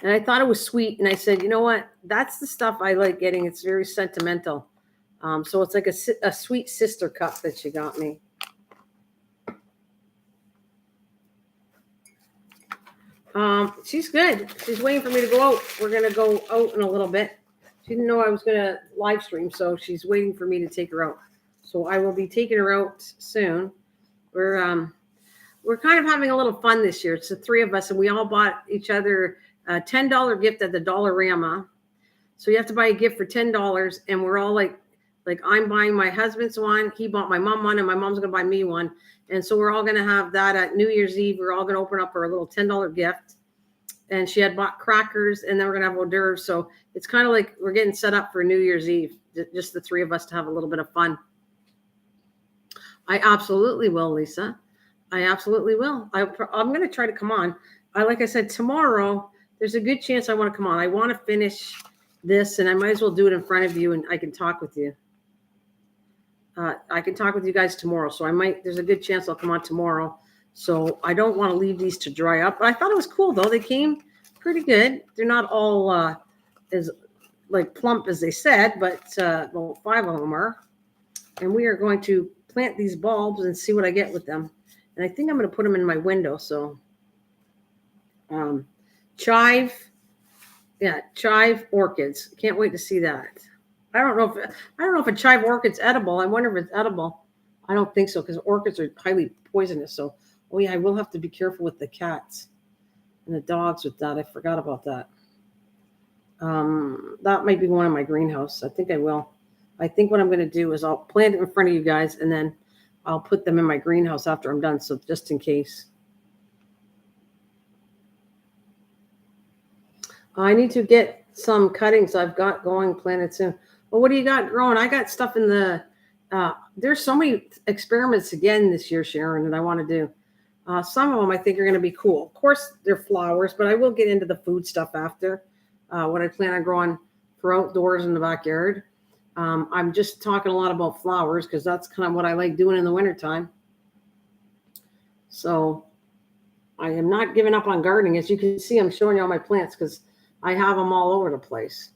And I thought it was sweet. And I said, you know what? That's the stuff I like getting. It's very sentimental. So it's like a sweet sister cup that she got me. She's good. She's waiting for me to go out. We're going to go out in a little bit. She didn't know I was going to live stream, so she's waiting for me to take her out. So I will be taking her out soon. We're kind of having a little fun this year. It's the three of us, and we all bought each other a $10 gift at the Dollarama. So you have to buy a gift for $10, and we're all like I'm buying my husband's one, he bought my mom one, and my mom's going to buy me one. And so we're all going to have that at New Year's Eve. We're all going to open up our little $10 gift. And she had bought crackers, and then we're going to have hors d'oeuvres. So it's kind of like we're getting set up for New Year's Eve, just the three of us to have a little bit of fun. I absolutely will, Lisa. I absolutely will. I'm going to try to come on. Like I said, tomorrow, there's a good chance I want to come on. I want to finish this, and I might as well do it in front of you, and I can talk with you. I can talk with you guys tomorrow. So there's a good chance I'll come on tomorrow. So I don't want to leave these to dry up. But I thought it was cool, though. They came pretty good. They're not all as like plump as they said, but 5 of them are. And we are going to plant these bulbs and see what I get with them. And I think I'm going to put them in my window. So chive orchids. Can't wait to see that. I don't know if a chive orchid's edible. I wonder if it's edible. I don't think so because orchids are highly poisonous. So, oh yeah, I will have to be careful with the cats and the dogs with that. I forgot about that. That might be one in my greenhouse. I think I will. I think what I'm going to do is I'll plant it in front of you guys, and then I'll put them in my greenhouse after I'm done. So just in case. I need to get some cuttings I've got going planted soon. Well, what do you got growing? I got stuff in the, there's so many experiments again this year, Sharon, that I want to do. Some of them I think are going to be cool. Of course, they're flowers, but I will get into the food stuff after what I plan on growing for outdoors in the backyard. I'm just talking a lot about flowers because that's kind of what I like doing in the wintertime. So I am not giving up on gardening. As you can see, I'm showing you all my plants because I have them all over the place.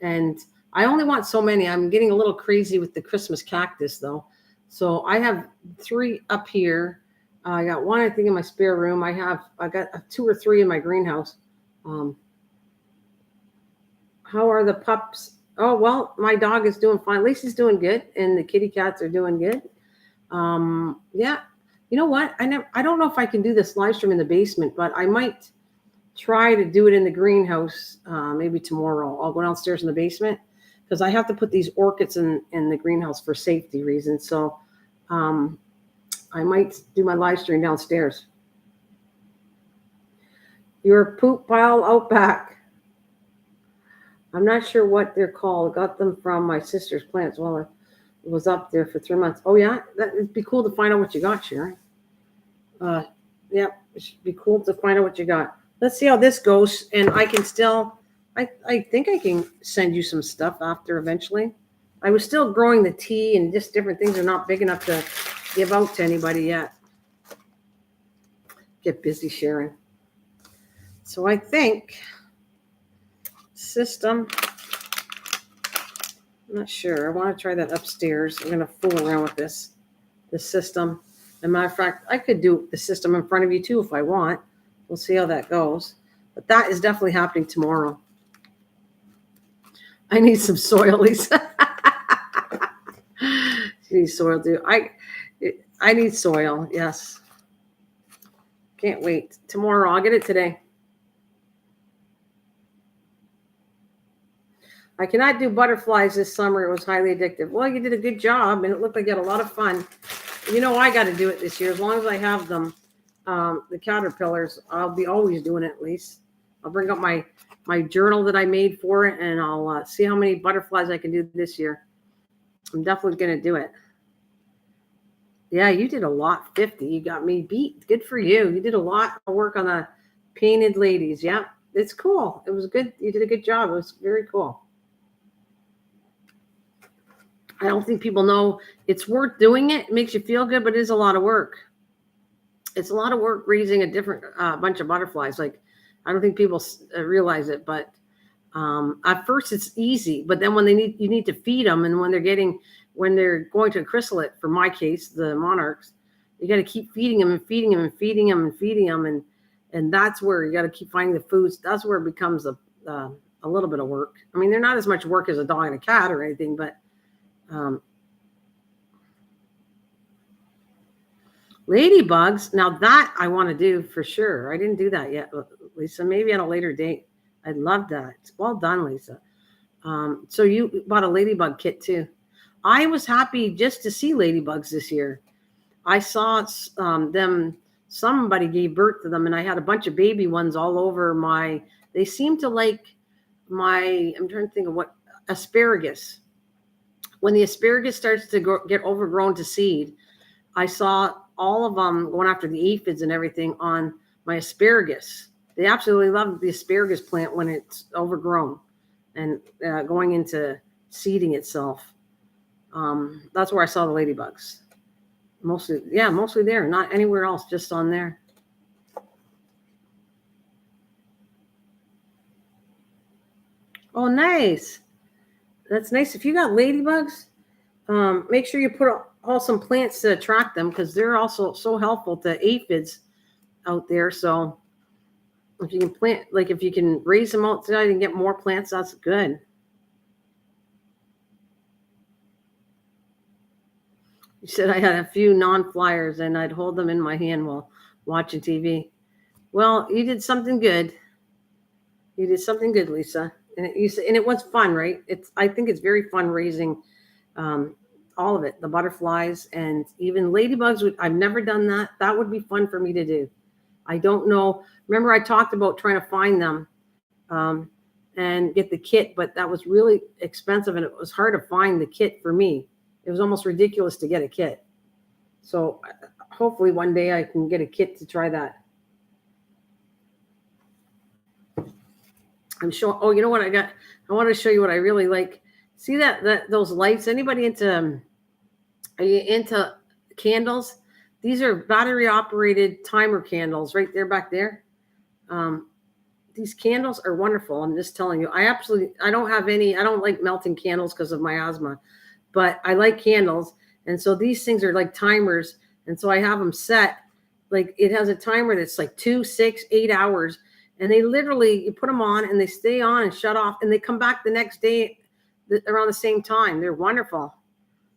And I only want so many. I'm getting a little crazy with the Christmas cactus, though. So I have 3 up here. I got 1, I think, in my spare room. I got 2 or 3 in my greenhouse. How are the pups? Oh, well, my dog is doing fine. Lacey's doing good, and the kitty cats are doing good. Yeah. You know what? I don't know if I can do this live stream in the basement, but I might try to do it in the greenhouse maybe tomorrow. I'll go downstairs in the basement because I have to put these orchids in the greenhouse for safety reasons. So I might do my live stream downstairs. Your poop pile out back. I'm not sure what they're called. I got them from my sister's plants. Well, it was up there for 3 months. Oh, yeah? It'd be cool to find out what you got, Sharon. Yeah, it should be cool to find out what you got. Let's see how this goes. And I can still, I think I can send you some stuff after eventually. I was still growing the tea and just different things are not big enough to give out to anybody yet. Get busy, Sharon. So I think system, I'm not sure. I want to try that upstairs. I'm going to fool around with the system. As a matter of fact, I could do the system in front of you too if I want. We'll see how that goes. But that is definitely happening tomorrow. I need some soil, Lisa. She needs soil too. I need soil, yes. Can't wait. Tomorrow, I'll get it today. I cannot do butterflies this summer. It was highly addictive. Well, you did a good job, and it looked like you had a lot of fun. You know, I got to do it this year. As long as I have them, the caterpillars, I'll be always doing it at least. I'll bring up my journal that I made for it, and I'll see how many butterflies I can do this year. I'm definitely going to do it. Yeah, you did a lot. 50. You got me beat. Good for you. You did a lot of work on the painted ladies. Yeah, it's cool. It was good. You did a good job. It was very cool. I don't think people know it's worth doing it. It makes you feel good, but it is a lot of work. It's a lot of work raising a different bunch of butterflies. Like, I don't think people realize it, but at first it's easy. But then when you need to feed them, and when they're going to chrysalid, for my case, the monarchs, you got to keep feeding them and feeding them and feeding them and feeding them, and that's where you got to keep finding the foods. That's where it becomes a little bit of work. I mean, they're not as much work as a dog and a cat or anything, but ladybugs. Now that I want to do for sure. I didn't do that yet, Lisa. Maybe at a later date. I'd love that. Well done, Lisa. So you bought a ladybug kit too. I was happy just to see ladybugs this year. I saw them. Somebody gave birth to them, and I had a bunch of baby ones all over they seem to like I'm trying to think of what, asparagus. When the asparagus starts to get overgrown to seed, I saw all of them going after the aphids and everything on my asparagus. They absolutely love the asparagus plant when it's overgrown and going into seeding itself. That's where I saw the ladybugs. Mostly there, not anywhere else, just on there. Oh, nice. That's nice. If you got ladybugs, make sure you put all some plants to attract them, because they're also so helpful to aphids out there. So if you can if you can raise them outside and get more plants, that's good. You said I had a few non-flyers and I'd hold them in my hand while watching TV. Well, you did something good. You did something good, Lisa. And it was fun, right? I think it's very fun raising all of it, the butterflies and even ladybugs. I've never done that. That would be fun for me to do. I don't know. Remember, I talked about trying to find them and get the kit, but that was really expensive and it was hard to find the kit for me. It was almost ridiculous to get a kit. So hopefully one day I can get a kit to try that. I'm sure. Oh, you know what I got? I want to show you what I really like. See those lights? Anybody are you into candles? These are battery operated timer candles right there back there. These candles are wonderful. I'm just telling you, I don't like melting candles because of my asthma, but I like candles. And so these things are like timers. And so I have them set, like it has a timer that's like 2, 6, 8 hours. And they literally, you put them on and they stay on and shut off and they come back the next day around the same time. They're wonderful.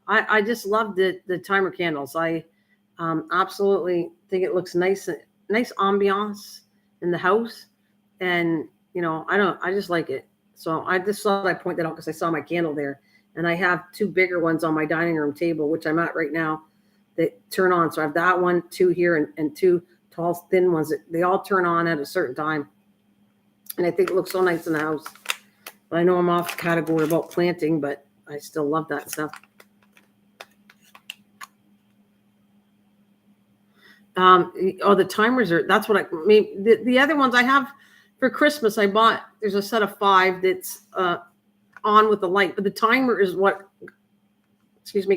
I just love the timer candles. I absolutely think it looks nice ambiance in the house. And, I just like it. So I just thought I'd point that out because I saw my candle there. And I have 2 bigger ones on my dining room table, which I'm at right now, that turn on. So I have that one, 2 here, and 2 tall, thin ones that they all turn on at a certain time. And I think it looks so nice in the house. But I know I'm off category about planting, but I still love that stuff. The timers that's what I mean. The other ones I have for Christmas, I bought, there's a set of 5 that's on with the light, but the timer is what,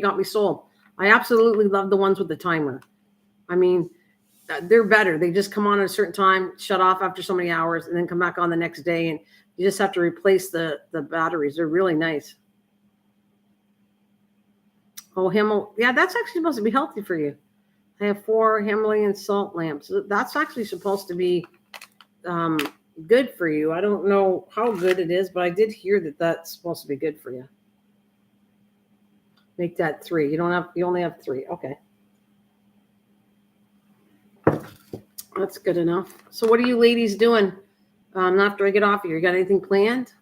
got me sold. I absolutely love the ones with the timer. I mean, they're better. They just come on at a certain time, shut off after so many hours, and then come back on the next day. And you just have to replace the batteries. They're really nice. Oh, yeah, that's actually supposed to be healthy for you. I have 4 Himalayan salt lamps. That's actually supposed to be good for you. I don't know how good it is, but I did hear that that's supposed to be good for you. Make that 3. You only have 3. Okay. That's good enough. So what are you ladies doing after I get off here? You got anything planned?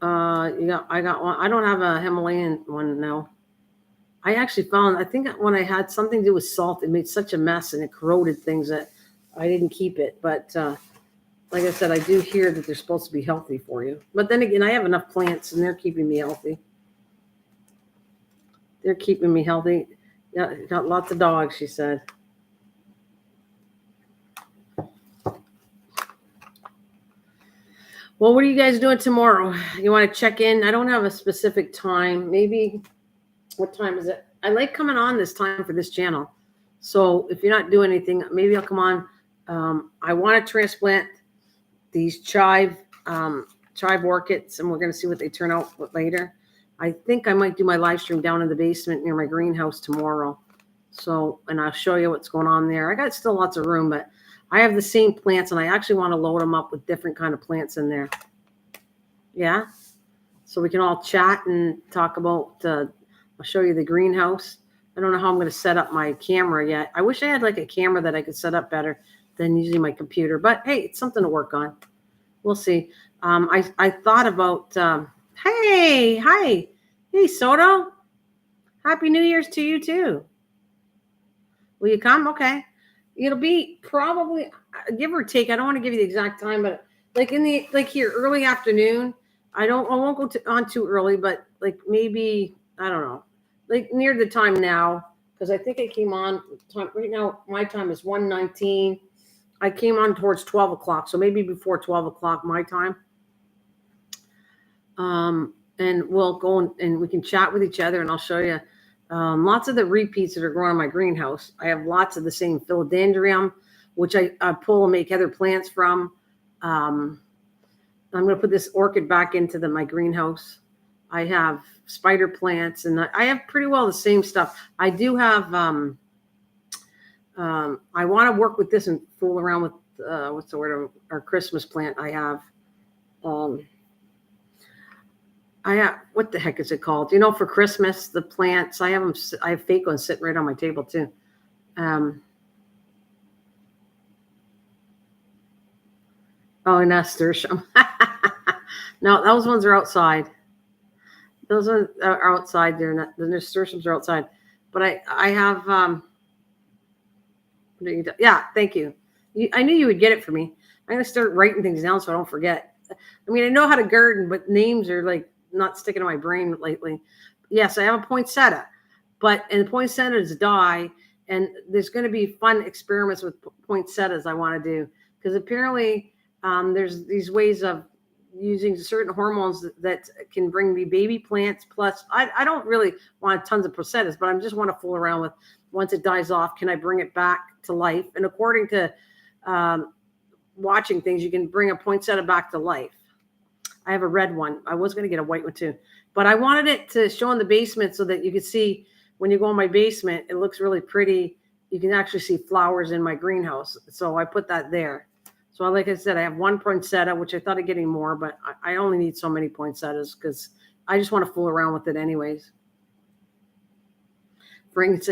I got one. I don't have a Himalayan one now. I actually found, I think when I had something to do with salt, it made such a mess and it corroded things that I didn't keep it. But like I said, I do hear that they're supposed to be healthy for you. But then again, I have enough plants and they're keeping me healthy. They're keeping me healthy. Yeah, got lots of dogs, she said. Well, what are you guys doing tomorrow? You want to check in? I don't have a specific time. Maybe, what time is it? I like coming on this time for this channel. So if you're not doing anything, maybe I'll come on. I want to transplant these chive orchids, and we're going to see what they turn out later. I think I might do my live stream down in the basement near my greenhouse tomorrow. So, and I'll show you what's going on there. I got still lots of room, but I have the same plants, and I actually want to load them up with different kind of plants in there. Yeah. So we can all chat and talk about, I'll show you the greenhouse. I don't know how I'm going to set up my camera yet. I wish I had like a camera that I could set up better than using my computer, but hey, it's something to work on. We'll see. I thought about, hey, hi. Hey, Soto. Happy New Year's to you too. Will you come? Okay. It'll be probably, give or take, I don't want to give you the exact time, but like here, early afternoon. I won't go on too early, but like maybe, I don't know, like near the time now, because I think I came on time right now. My time is 1:19. I came on towards 12 o'clock. So maybe before 12 o'clock, my time. And we'll go and we can chat with each other, and I'll show you lots of the repeats that are growing in my greenhouse. I have lots of the same philodendron, which I pull and make other plants from. I'm going to put this orchid back into my greenhouse. I have spider plants, and I have pretty well the same stuff. I do have, I want to work with this and fool around with, what's the word, our Christmas plant I have. What the heck is it called? For Christmas, the plants, I have fake ones sitting right on my table too. Nasturtium. No, those ones are outside. Those are outside. The nasturtiums are outside. But I have, yeah, thank you. I knew you would get it for me. I'm going to start writing things down so I don't forget. I mean, I know how to garden, but names are like not sticking to my brain lately. Yes, I have a poinsettia, and poinsettias die, and there's going to be fun experiments with poinsettias I want to do, because apparently there's these ways of using certain hormones that can bring me baby plants. Plus, I don't really want tons of poinsettias, but I just want to fool around with, once it dies off, can I bring it back to life? And according to watching things, you can bring a poinsettia back to life. I have a red one. I was going to get a white one too, but I wanted it to show in the basement so that you could see when you go in my basement, it looks really pretty. You can actually see flowers in my greenhouse. So I put that there. So like I said, I have one poinsettia, which I thought of getting more, but I only need so many poinsettias because I just want to fool around with it anyways.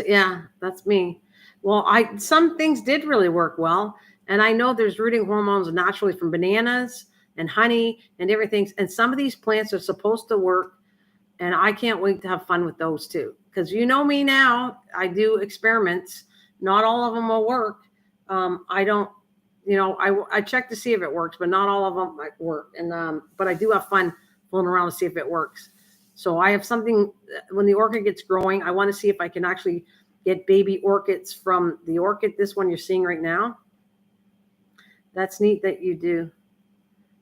Yeah, that's me. Well, some things did really work well. And I know there's rooting hormones naturally from bananas and honey and everything. And some of these plants are supposed to work. And I can't wait to have fun with those too. Because you know me now, I do experiments. Not all of them will work. I don't, I check to see if it works, but not all of them might work. And but I do have fun fooling around to see if it works. So I have something, when the orchid gets growing, I want to see if I can actually get baby orchids from the orchid. This one you're seeing right now. That's neat that you do.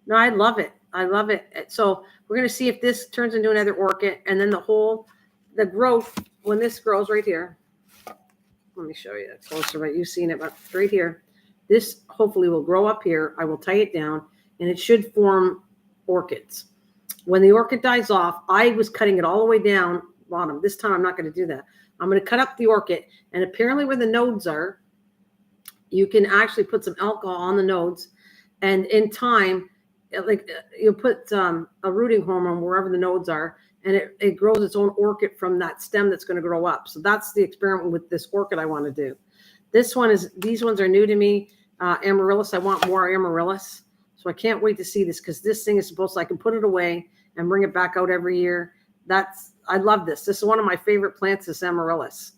No, I love it. I love it. So we're going to see if this turns into another orchid, and then the growth, when this grows right here. Let me show you that closer, but you've seen it, but right here. This hopefully will grow up here. I will tie it down, and it should form orchids. When the orchid dies off, I was cutting it all the way down bottom. This time I'm not going to do that. I'm going to cut up the orchid, and apparently where the nodes are, you can actually put some alcohol on the nodes, and in time, like you put a rooting hormone wherever the nodes are, and it grows its own orchid from that stem that's going to grow up. So that's the experiment with this orchid I want to do. These ones are new to me. Amaryllis, I want more amaryllis. So I can't wait to see this because this thing is supposed to, I can put it away and bring it back out every year. I love this. This is one of my favorite plants, this amaryllis,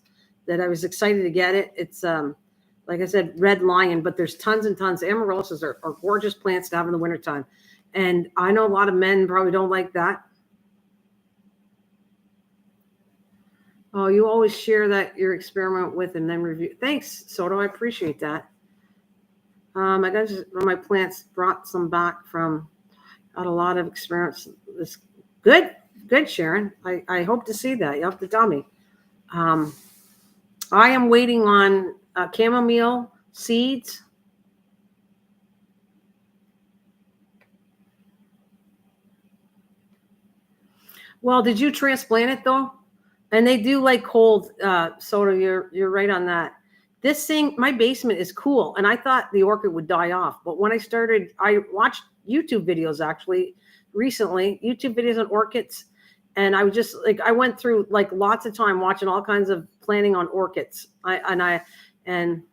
that I was excited to get it. It's, like I said, Red Lion, but there's tons and tons. Amaryllis are gorgeous plants to have in the wintertime. And I know a lot of men probably don't like that. Oh, you always share that your experiment with and then review. Thanks, Soto. I appreciate that. I got my plants brought some back from, got a lot of experience. This good, Sharon. I hope to see that. You have to tell me. I am waiting on chamomile seeds. Well, did you transplant it though? And they do like cold, Soda. You're right on that. This thing, my basement is cool, and I thought the orchid would die off. But when I watched YouTube videos actually recently, YouTube videos on orchids, and I was just like, I went through like lots of time watching all kinds of planting on orchids. And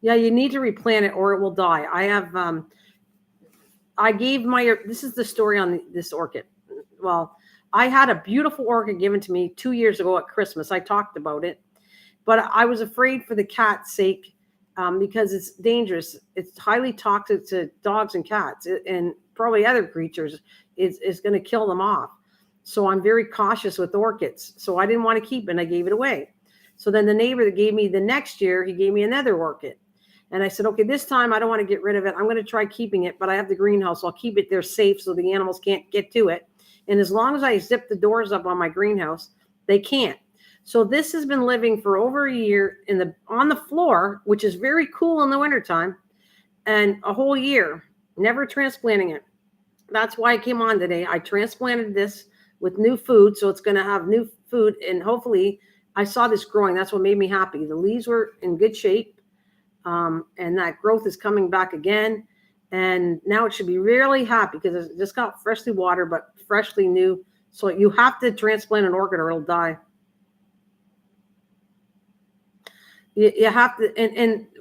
yeah, you need to replant it or it will die. I have, this is the story on this orchid. Well, I had a beautiful orchid given to me 2 years ago at Christmas. I talked about it, but I was afraid for the cat's sake because it's dangerous. It's highly toxic to dogs and cats and probably other creatures. It's going to kill them off. So I'm very cautious with orchids. So I didn't want to keep it, and I gave it away. So then the neighbor that gave me the next year, he gave me another orchid. And I said, okay, this time I don't want to get rid of it. I'm going to try keeping it, but I have the greenhouse. So I'll keep it there safe so the animals can't get to it. And as long as I zip the doors up on my greenhouse, they can't. So this has been living for over a year on the floor, which is very cool in the wintertime, and a whole year, never transplanting it. That's why I came on today. I transplanted this with new food. So it's going to have new food. And hopefully I saw this growing. That's what made me happy. The leaves were in good shape. And that growth is coming back again. And now it should be really happy because it just got freshly watered, but freshly new. So you have to transplant an orchid or it'll die. You have to,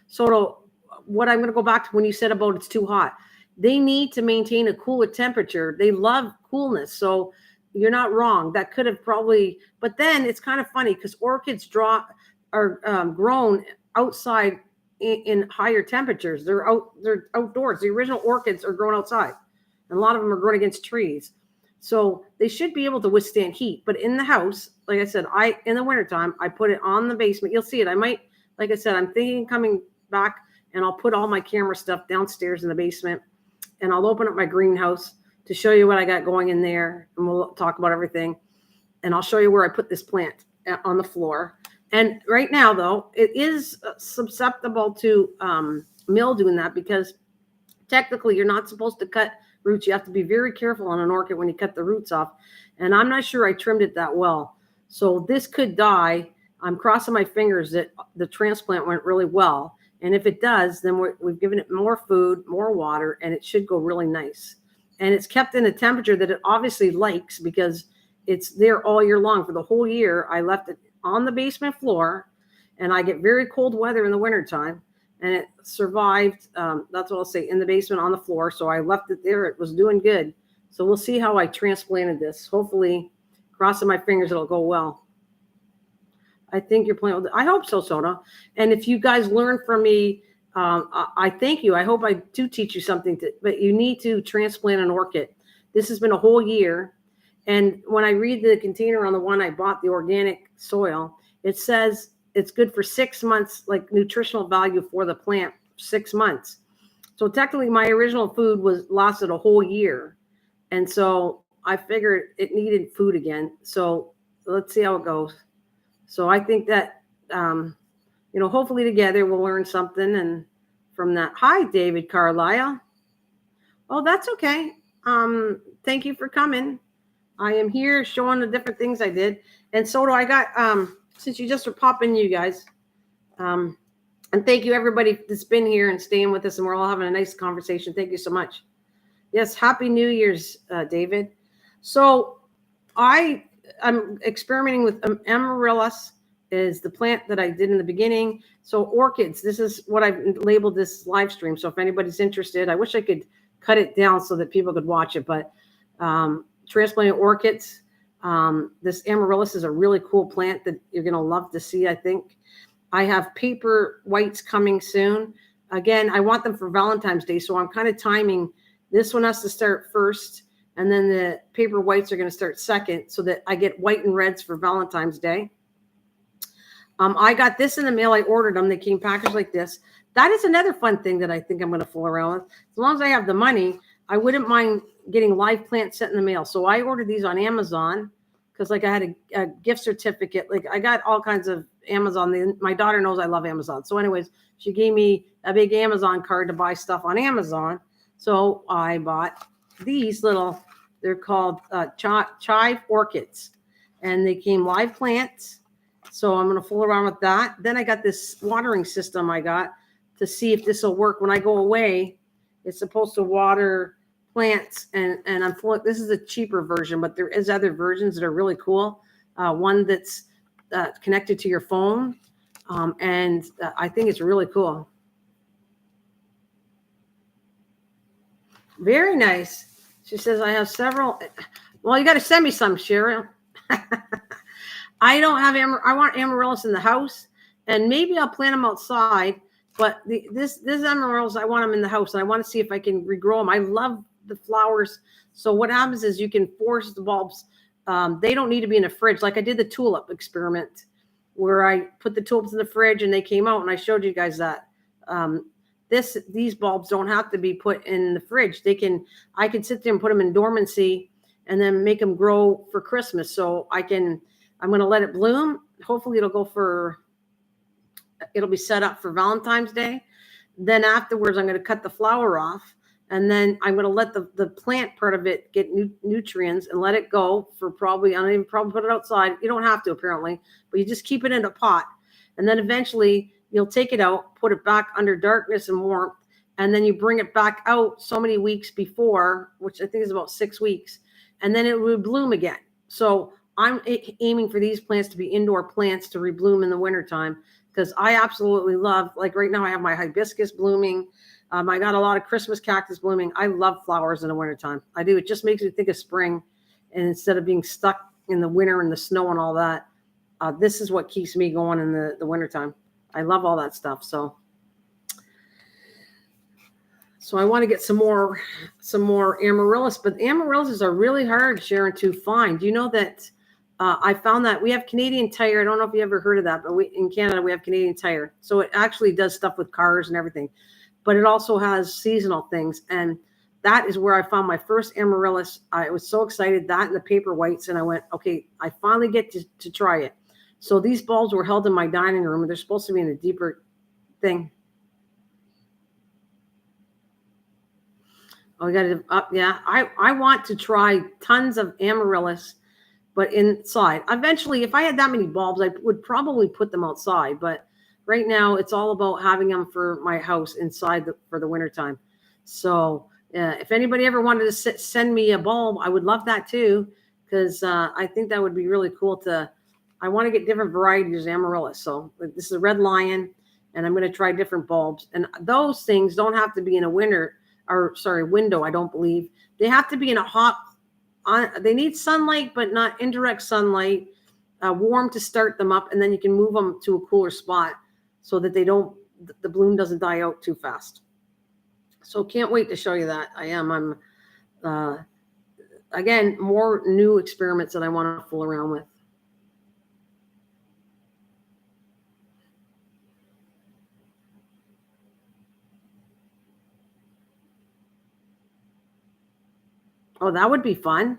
so what I'm going to go back to when you said about it's too hot. They need to maintain a cooler temperature. They love coolness. So you're not wrong. That could have probably, but then it's kind of funny because orchids are grown outside in higher temperatures. They're outdoors. The original orchids are grown outside, and a lot of them are grown against trees. So they should be able to withstand heat. But in the house, like I said, in the wintertime, I put it on the basement. You'll see it. I might, like I said, I'm thinking coming back, and I'll put all my camera stuff downstairs in the basement. and I'll open up my greenhouse to show you what I got going in there, and we'll talk about everything. And I'll show you where I put this plant on the floor. And right now, though, it is susceptible to mildew in that, because technically you're not supposed to cut roots. You have to be very careful on an orchid when you cut the roots off. And I'm not sure I trimmed it that well. So this could die. I'm crossing my fingers that the transplant went really well. And if it does, then we've given it more food, more water, and it should go really nice. And it's kept in a temperature that it obviously likes, because it's there all year long. For the whole year, I left it on the basement floor, and I get very cold weather in the wintertime, and it survived. That's what I'll say, in the basement on the floor. So I left it there. It was doing good. So we'll see how I transplanted this. Hopefully, crossing my fingers, it'll go well. I think you're playing with it. I hope so, Soda. And if you guys learn from me, I thank you. I hope I do teach you something. But you need to transplant an orchid. This has been a whole year. And when I read the container on the one I bought, the organic soil, it says it's good for 6 months, like nutritional value for the plant, 6 months. So technically my original food lasted a whole year. And so I figured it needed food again. So let's see how it goes. So I think that, hopefully together we'll learn something. And from that, hi, David Carlisle. Oh, that's okay. Thank you for coming. I am here showing the different things I did. And so do I got, since you just are popping, you guys. And thank you, everybody that's been here and staying with us. And we're all having a nice conversation. Thank you so much. Yes, Happy New Year's, David. So I'm experimenting with Amaryllis, is the plant that I did in the beginning. So orchids, this is what I've labeled this live stream. So if anybody's interested, I wish I could cut it down so that people could watch it, but transplanting orchids. This Amaryllis is a really cool plant that you're going to love to see, I think. I have paper whites coming soon. Again, I want them for Valentine's Day, so I'm kind of timing. This one has to start first, and then the paper whites are going to start second, so that I get white and reds for Valentine's Day. I got this in the mail. I ordered them. They came packaged like this. That is another fun thing that I think I'm going to fool around with. As long as I have the money, I wouldn't mind getting live plants sent in the mail. So I ordered these on Amazon because, like, I had a gift certificate. Like, I got all kinds of Amazon. My daughter knows I love Amazon. So anyways, she gave me a big Amazon card to buy stuff on Amazon. So I bought these little, they're called chive orchids. And they came live plants. So I'm going to fool around with that. Then I got this watering system I got to see if this will work. When I go away, it's supposed to water plants. And I'm full. This is a cheaper version, but there is other versions that are really cool. One that's connected to your phone. And I think it's really cool. Very nice. She says, I have several. Well, you got to send me some, Cheryl. I don't have I want amaryllis in the house, and maybe I'll plant them outside. But this amaryllis, I want them in the house, and I want to see if I can regrow them. I love the flowers. So what happens is you can force the bulbs. They don't need to be in a fridge. Like I did the tulip experiment, where I put the tulips in the fridge and they came out, and I showed you guys that. These bulbs don't have to be put in the fridge. I can sit there and put them in dormancy, and then make them grow for Christmas. So I'm going to let it bloom. Hopefully it'll be set up for Valentine's Day. Then afterwards, I'm going to cut the flower off. And then I'm going to let the plant part of it get nutrients and let it go for probably put it outside. You don't have to, apparently, but you just keep it in a pot. And then eventually you'll take it out, put it back under darkness and warmth. And then you bring it back out so many weeks before, which I think is about 6 weeks. And then it will bloom again. So I'm aiming for these plants to be indoor plants to rebloom in the wintertime, because I absolutely love, like right now I have my hibiscus blooming. I got a lot of Christmas cactus blooming. I love flowers in the wintertime. I do. It just makes me think of spring. And instead of being stuck in the winter and the snow and all that, this is what keeps me going in the wintertime. I love all that stuff. So I want to get some more amaryllis, but amaryllis are really hard, Sharon, to find. Do you know that? I found that we have Canadian Tire. I don't know if you ever heard of that, but in Canada, we have Canadian Tire. So it actually does stuff with cars and everything, but it also has seasonal things. And that is where I found my first amaryllis. I was so excited, that and the paper whites, and I went, okay, I finally get to try it. So these bulbs were held in my dining room, and they're supposed to be in a deeper thing. Oh, we got it up. Yeah, I want to try tons of amaryllis, but inside. Eventually, if I had that many bulbs, I would probably put them outside. But right now, it's all about having them for my house inside for the wintertime. So if anybody ever wanted to send me a bulb, I would love that too, because I think that would be really cool to. I want to get different varieties of amaryllis. So this is a Red Lion, and I'm going to try different bulbs. And those things don't have to be in a window, I don't believe. They have to be in a hot, they need sunlight, but not indirect sunlight, warm to start them up, and then you can move them to a cooler spot so that the bloom doesn't die out too fast. So can't wait to show you that. I'm again, more new experiments that I want to fool around with. Oh, that would be fun.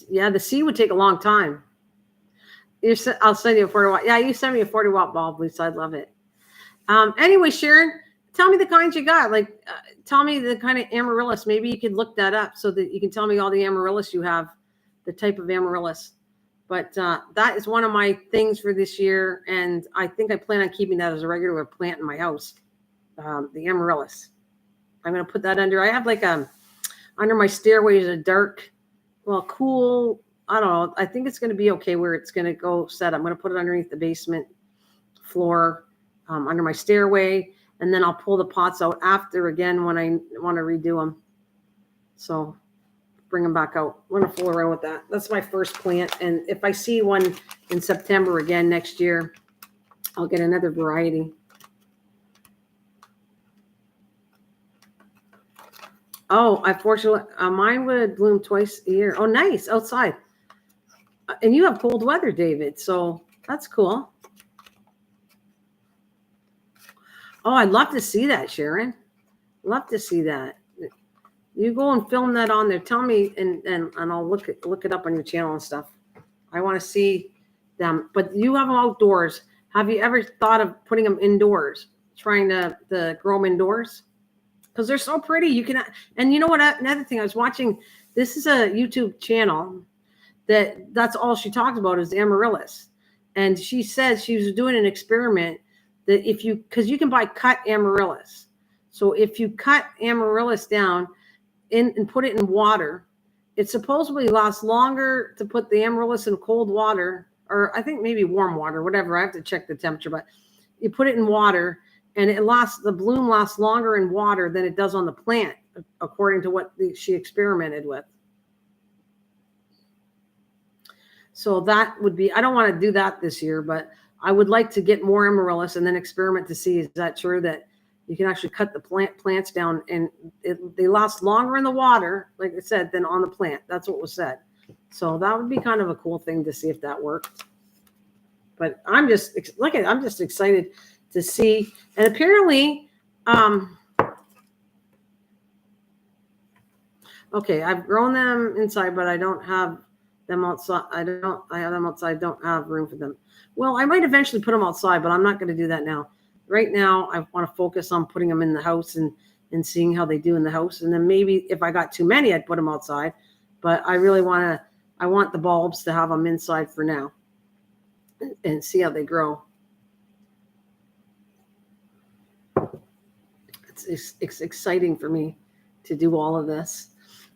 Yeah, the C would take a long time. I'll send you a 40-watt. Yeah, you send me a 40-watt bulb, Lisa. I'd love it. Anyway, Sharon, tell me the kinds you got. Like, tell me the kind of amaryllis. Maybe you could look that up so that you can tell me all the amaryllis you have, the type of amaryllis. But that is one of my things for this year, and I think I plan on keeping that as a regular plant in my house, the amaryllis. I'm going to put that under. I have like under my stairway is a dark, cool, I don't know. I think it's going to be okay where it's going to go set. I'm going to put it underneath the basement floor, under my stairway, and then I'll pull the pots out after again when I want to redo them. So bring them back out. I'm going to fool around with that. That's my first plant. And if I see one in September again next year, I'll get another variety. Oh, unfortunately, mine would bloom twice a year. Oh, nice. Outside. And you have cold weather, David. So that's cool. Oh, I'd love to see that, Sharon. Love to see that. You go and film that on there. Tell me, and I'll look it up on your channel and stuff. I want to see them. But you have them outdoors. Have you ever thought of putting them indoors? Trying to grow them indoors? Because they're so pretty. You can, and you know what? Another thing, I was watching. This is a YouTube channel that's all she talked about is amaryllis, and she said she was doing an experiment that because you can buy cut amaryllis. So if you cut amaryllis down and put it in water, it supposedly lasts longer to put the amaryllis in cold water, or I think maybe warm water, whatever. I have to check the temperature, but you put it in water. And the bloom lasts longer in water than it does on the plant, according to what she experimented with. So that would be, I don't want to do that this year, but I would like to get more amaryllis and then experiment to see, is that true that you can actually cut the plants down and they last longer in the water, like I said, than on the plant. That's what was said. So that would be kind of a cool thing to see if that worked. But I'm just excited to see. And apparently, okay, I've grown them inside, but I don't have them outside. I have them outside. Don't have room for them. Well, I might eventually put them outside, but I'm not going to do that now. Right now, I want to focus on putting them in the house and seeing how they do in the house. And then maybe if I got too many, I'd put them outside. But I really I want the bulbs to have them inside for now and see how they grow. It's exciting for me to do all of this.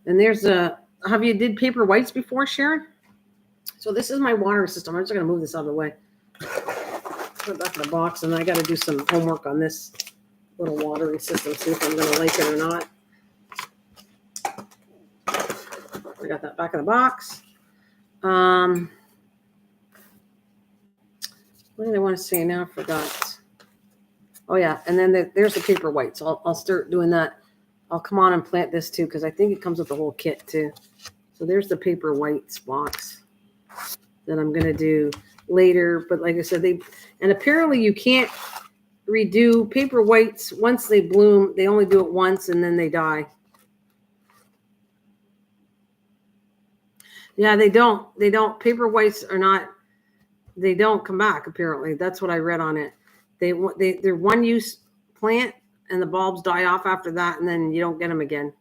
And have you did paper whites before, Sharon? So this is my watering system. I'm just going to move this out of the way. Put it back in the box, and I got to do some homework on this little watering system, see if I'm going to like it or not. I got that back in the box. What did I want to say now? I forgot. Oh, yeah. And then there's the paper white. So I'll start doing that. I'll come on and plant this, too, because I think it comes with the whole kit, too. So there's the paper whites box that I'm going to do later. But like I said, and apparently you can't redo paper whites once they bloom. They only do it once, and then they die. Yeah, they don't. They don't. Paper whites are not. They don't come back. Apparently, that's what I read on it. They're one use plant, and the bulbs die off after that, and then you don't get them again.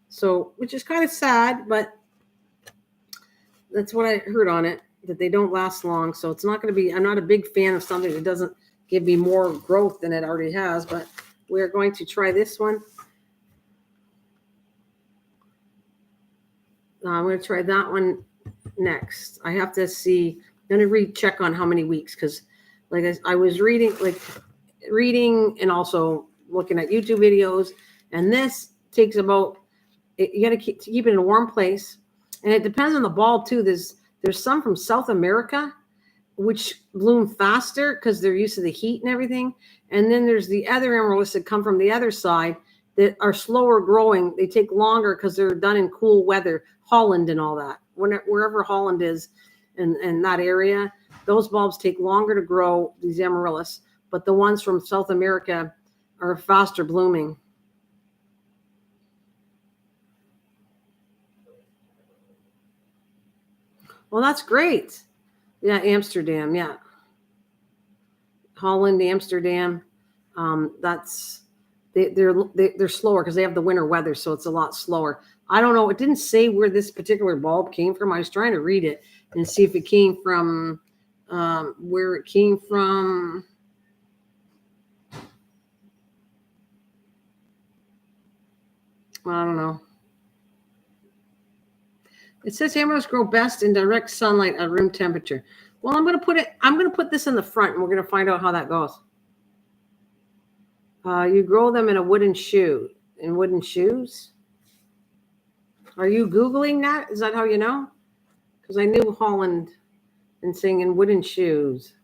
So, which is kind of sad, but that's what I heard on it, that they don't last long. So it's not going to be. I'm not a big fan of something that doesn't give me more growth than it already has. But we're going to try this one. I'm going to try that one next. I have to see. I'm going to recheck on how many weeks, because like I was reading and also looking at YouTube videos, and this takes about, you got to keep it in a warm place, and it depends on the bulb too. There's some from South America which bloom faster because they're used to the heat and everything, and then there's the other amaryllis that come from the other side that are slower growing. They take longer because they're done in cool weather, Holland and all that. Wherever Holland is in that area, those bulbs take longer to grow, these amaryllis, but the ones from South America are faster blooming. Well, that's great. Yeah, Amsterdam. Yeah, Holland, Amsterdam. That's they're slower because they have the winter weather, so it's a lot slower. I don't know. It didn't say where this particular bulb came from. I was trying to read it and see if it came from where it came from. I don't know. It says amaryllis grow best in direct sunlight at room temperature. Well, I'm going to put this in the front, and we're going to find out how that goes. You grow them in a wooden shoe. In wooden shoes? Are you Googling that? Is that how you know? Because I knew Holland and saying in wooden shoes.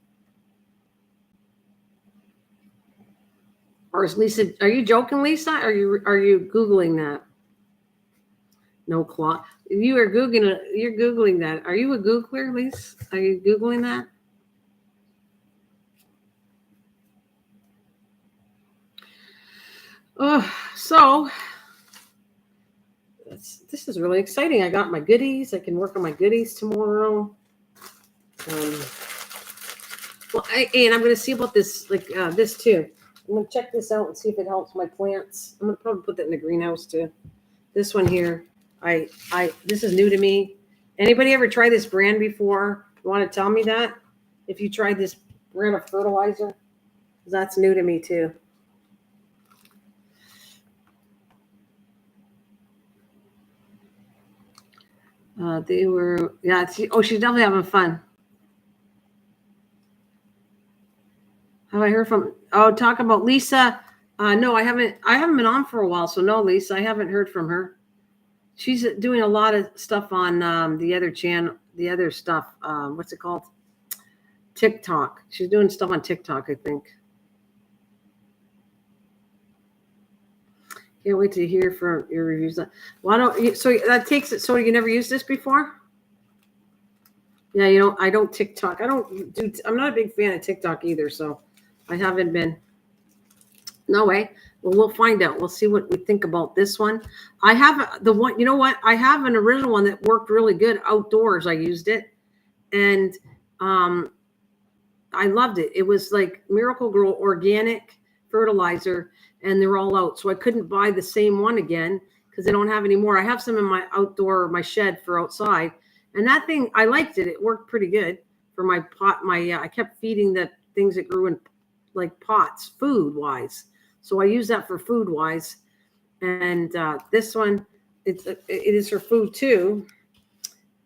Or is Lisa, are you joking, Lisa? Are you Googling that? No cloth. You're Googling that. Are you a Googler, Lisa? Are you Googling that? Oh, so this is really exciting. I got my goodies. I can work on my goodies tomorrow. And I'm going to see about this, this too. I'm going to check this out and see if it helps my plants. I'm going to probably put that in the greenhouse too. This one here, this is new to me. Anybody ever tried this brand before? You want to tell me that? If you tried this brand of fertilizer? That's new to me too. They were, yeah. She's definitely having fun. Have I heard from? Oh, talk about Lisa. No, I haven't. I haven't been on for a while, so no, Lisa. I haven't heard from her. She's doing a lot of stuff on the other channel, the other stuff. What's it called? TikTok. She's doing stuff on TikTok, I think. Can't wait to hear from your reviews. Why don't you? So that takes it. So you never used this before? Yeah, I don't TikTok. I'm not a big fan of TikTok either, so I haven't been. No way. Well, we'll find out. We'll see what we think about this one. I have the one, you know what? I have an original one that worked really good outdoors. I used it, and I loved it. It was like Miracle-Gro organic fertilizer, and they're all out. So I couldn't buy the same one again because I don't have any more. I have some in my my shed for outside. And that thing, I liked it. It worked pretty good for my pot. I kept feeding the things that grew in like pots, food wise. So I use that for food wise. And this one, it is for food too,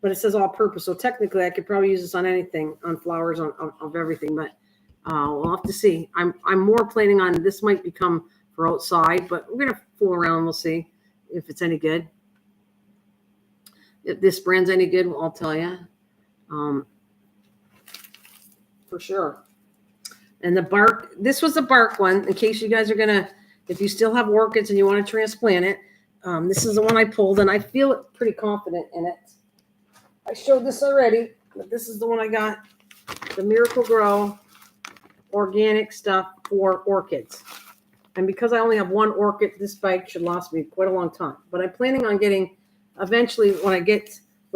but it says all purpose. So technically, I could probably use this on anything, on flowers, of everything. But we'll have to see. I'm more planning on this might become for outside, but we're gonna fool around. We'll see if it's any good. If this brand's any good, I'll tell you, for sure. And the bark, this was the bark one, in case you guys are gonna, if you still have orchids and you want to transplant it, this is the one I pulled, and I feel pretty confident in it. I showed this already, but this is the one I got, the Miracle-Gro organic stuff for orchids. And because I only have one orchid, this bag should last me quite a long time. But I'm planning on getting, eventually, when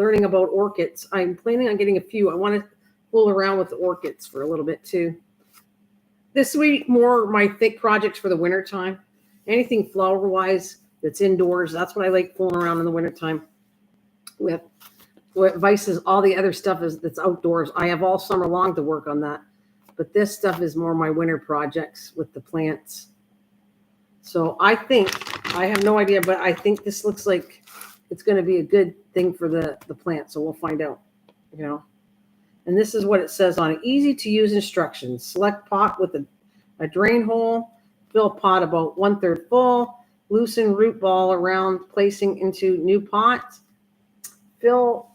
learning about orchids. I'm planning on getting a few. I want to fool around with the orchids for a little bit too. This week, more my thick projects for the winter time. Anything flower-wise that's indoors, that's what I like fooling around in the wintertime with. What Vice's all the other stuff is that's outdoors. I have all summer long to work on that. But this stuff is more my winter projects with the plants. So I think, I have no idea, but I think this looks like it's going to be a good thing for the plant. So we'll find out, you know. And this is what it says on it. Easy to use instructions. Select pot with a drain hole. Fill pot about 1/3 full. Loosen root ball around placing into new pot. Fill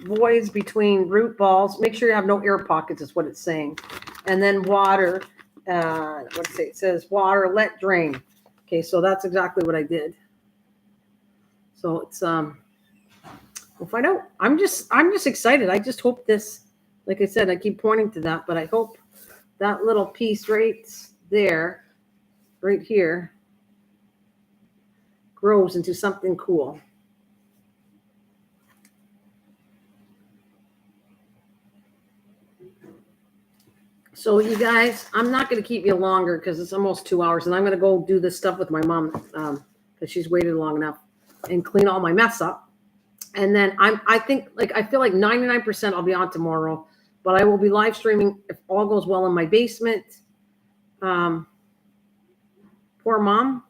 voids between root balls. Make sure you have no air pockets is what it's saying. And then water. What's it? It says water, let drain. Okay, so that's exactly what I did. So it's we'll find out. I'm just excited. I just hope this, like I said, I keep pointing to that, but I hope that little piece right there, right here, grows into something cool. So you guys, I'm not going to keep you longer because it's almost 2 hours, and I'm going to go do this stuff with my mom because she's waited long enough and clean all my mess up. And then I feel like 99% I'll be on tomorrow, but I will be live streaming if all goes well in my basement. Poor mom.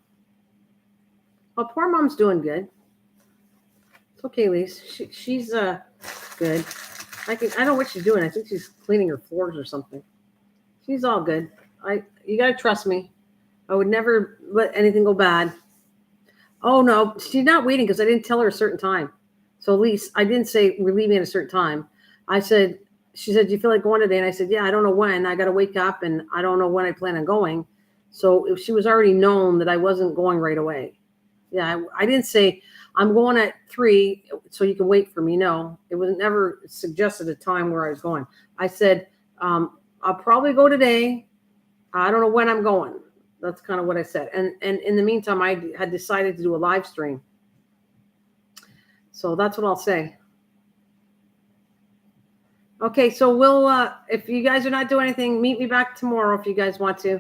Oh, poor mom's doing good. It's okay, Lise. She's good. I don't know what she's doing. I think she's cleaning her floors or something. She's all good. You gotta trust me. I would never let anything go bad. Oh no, she's not waiting because I didn't tell her a certain time. So Lise, I didn't say we're leaving at a certain time. She said, do you feel like going today? And I said, yeah, I don't know when. I got to wake up and I don't know when I plan on going. So if she was already known that I wasn't going right away. Yeah, I didn't say I'm going at 3 so you can wait for me. No, it was never suggested a time where I was going. I said, I'll probably go today. I don't know when I'm going. That's kind of what I said. And in the meantime, I had decided to do a live stream. So that's what I'll say. Okay, so we'll, if you guys are not doing anything, meet me back tomorrow if you guys want to,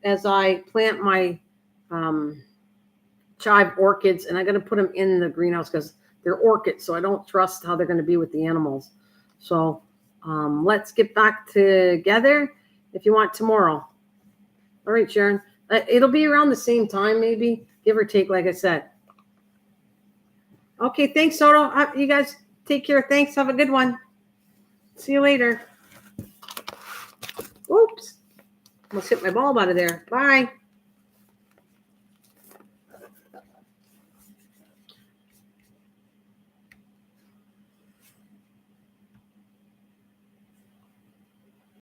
as I plant my chive orchids, and I'm going to put them in the greenhouse because they're orchids, so I don't trust how they're going to be with the animals. So let's get back together if you want tomorrow. All right, Sharon. It'll be around the same time, maybe, give or take, like I said. Okay, thanks, Soto. You guys take care. Thanks. Have a good one. See you later. Oops. Almost hit my bulb out of there. Bye.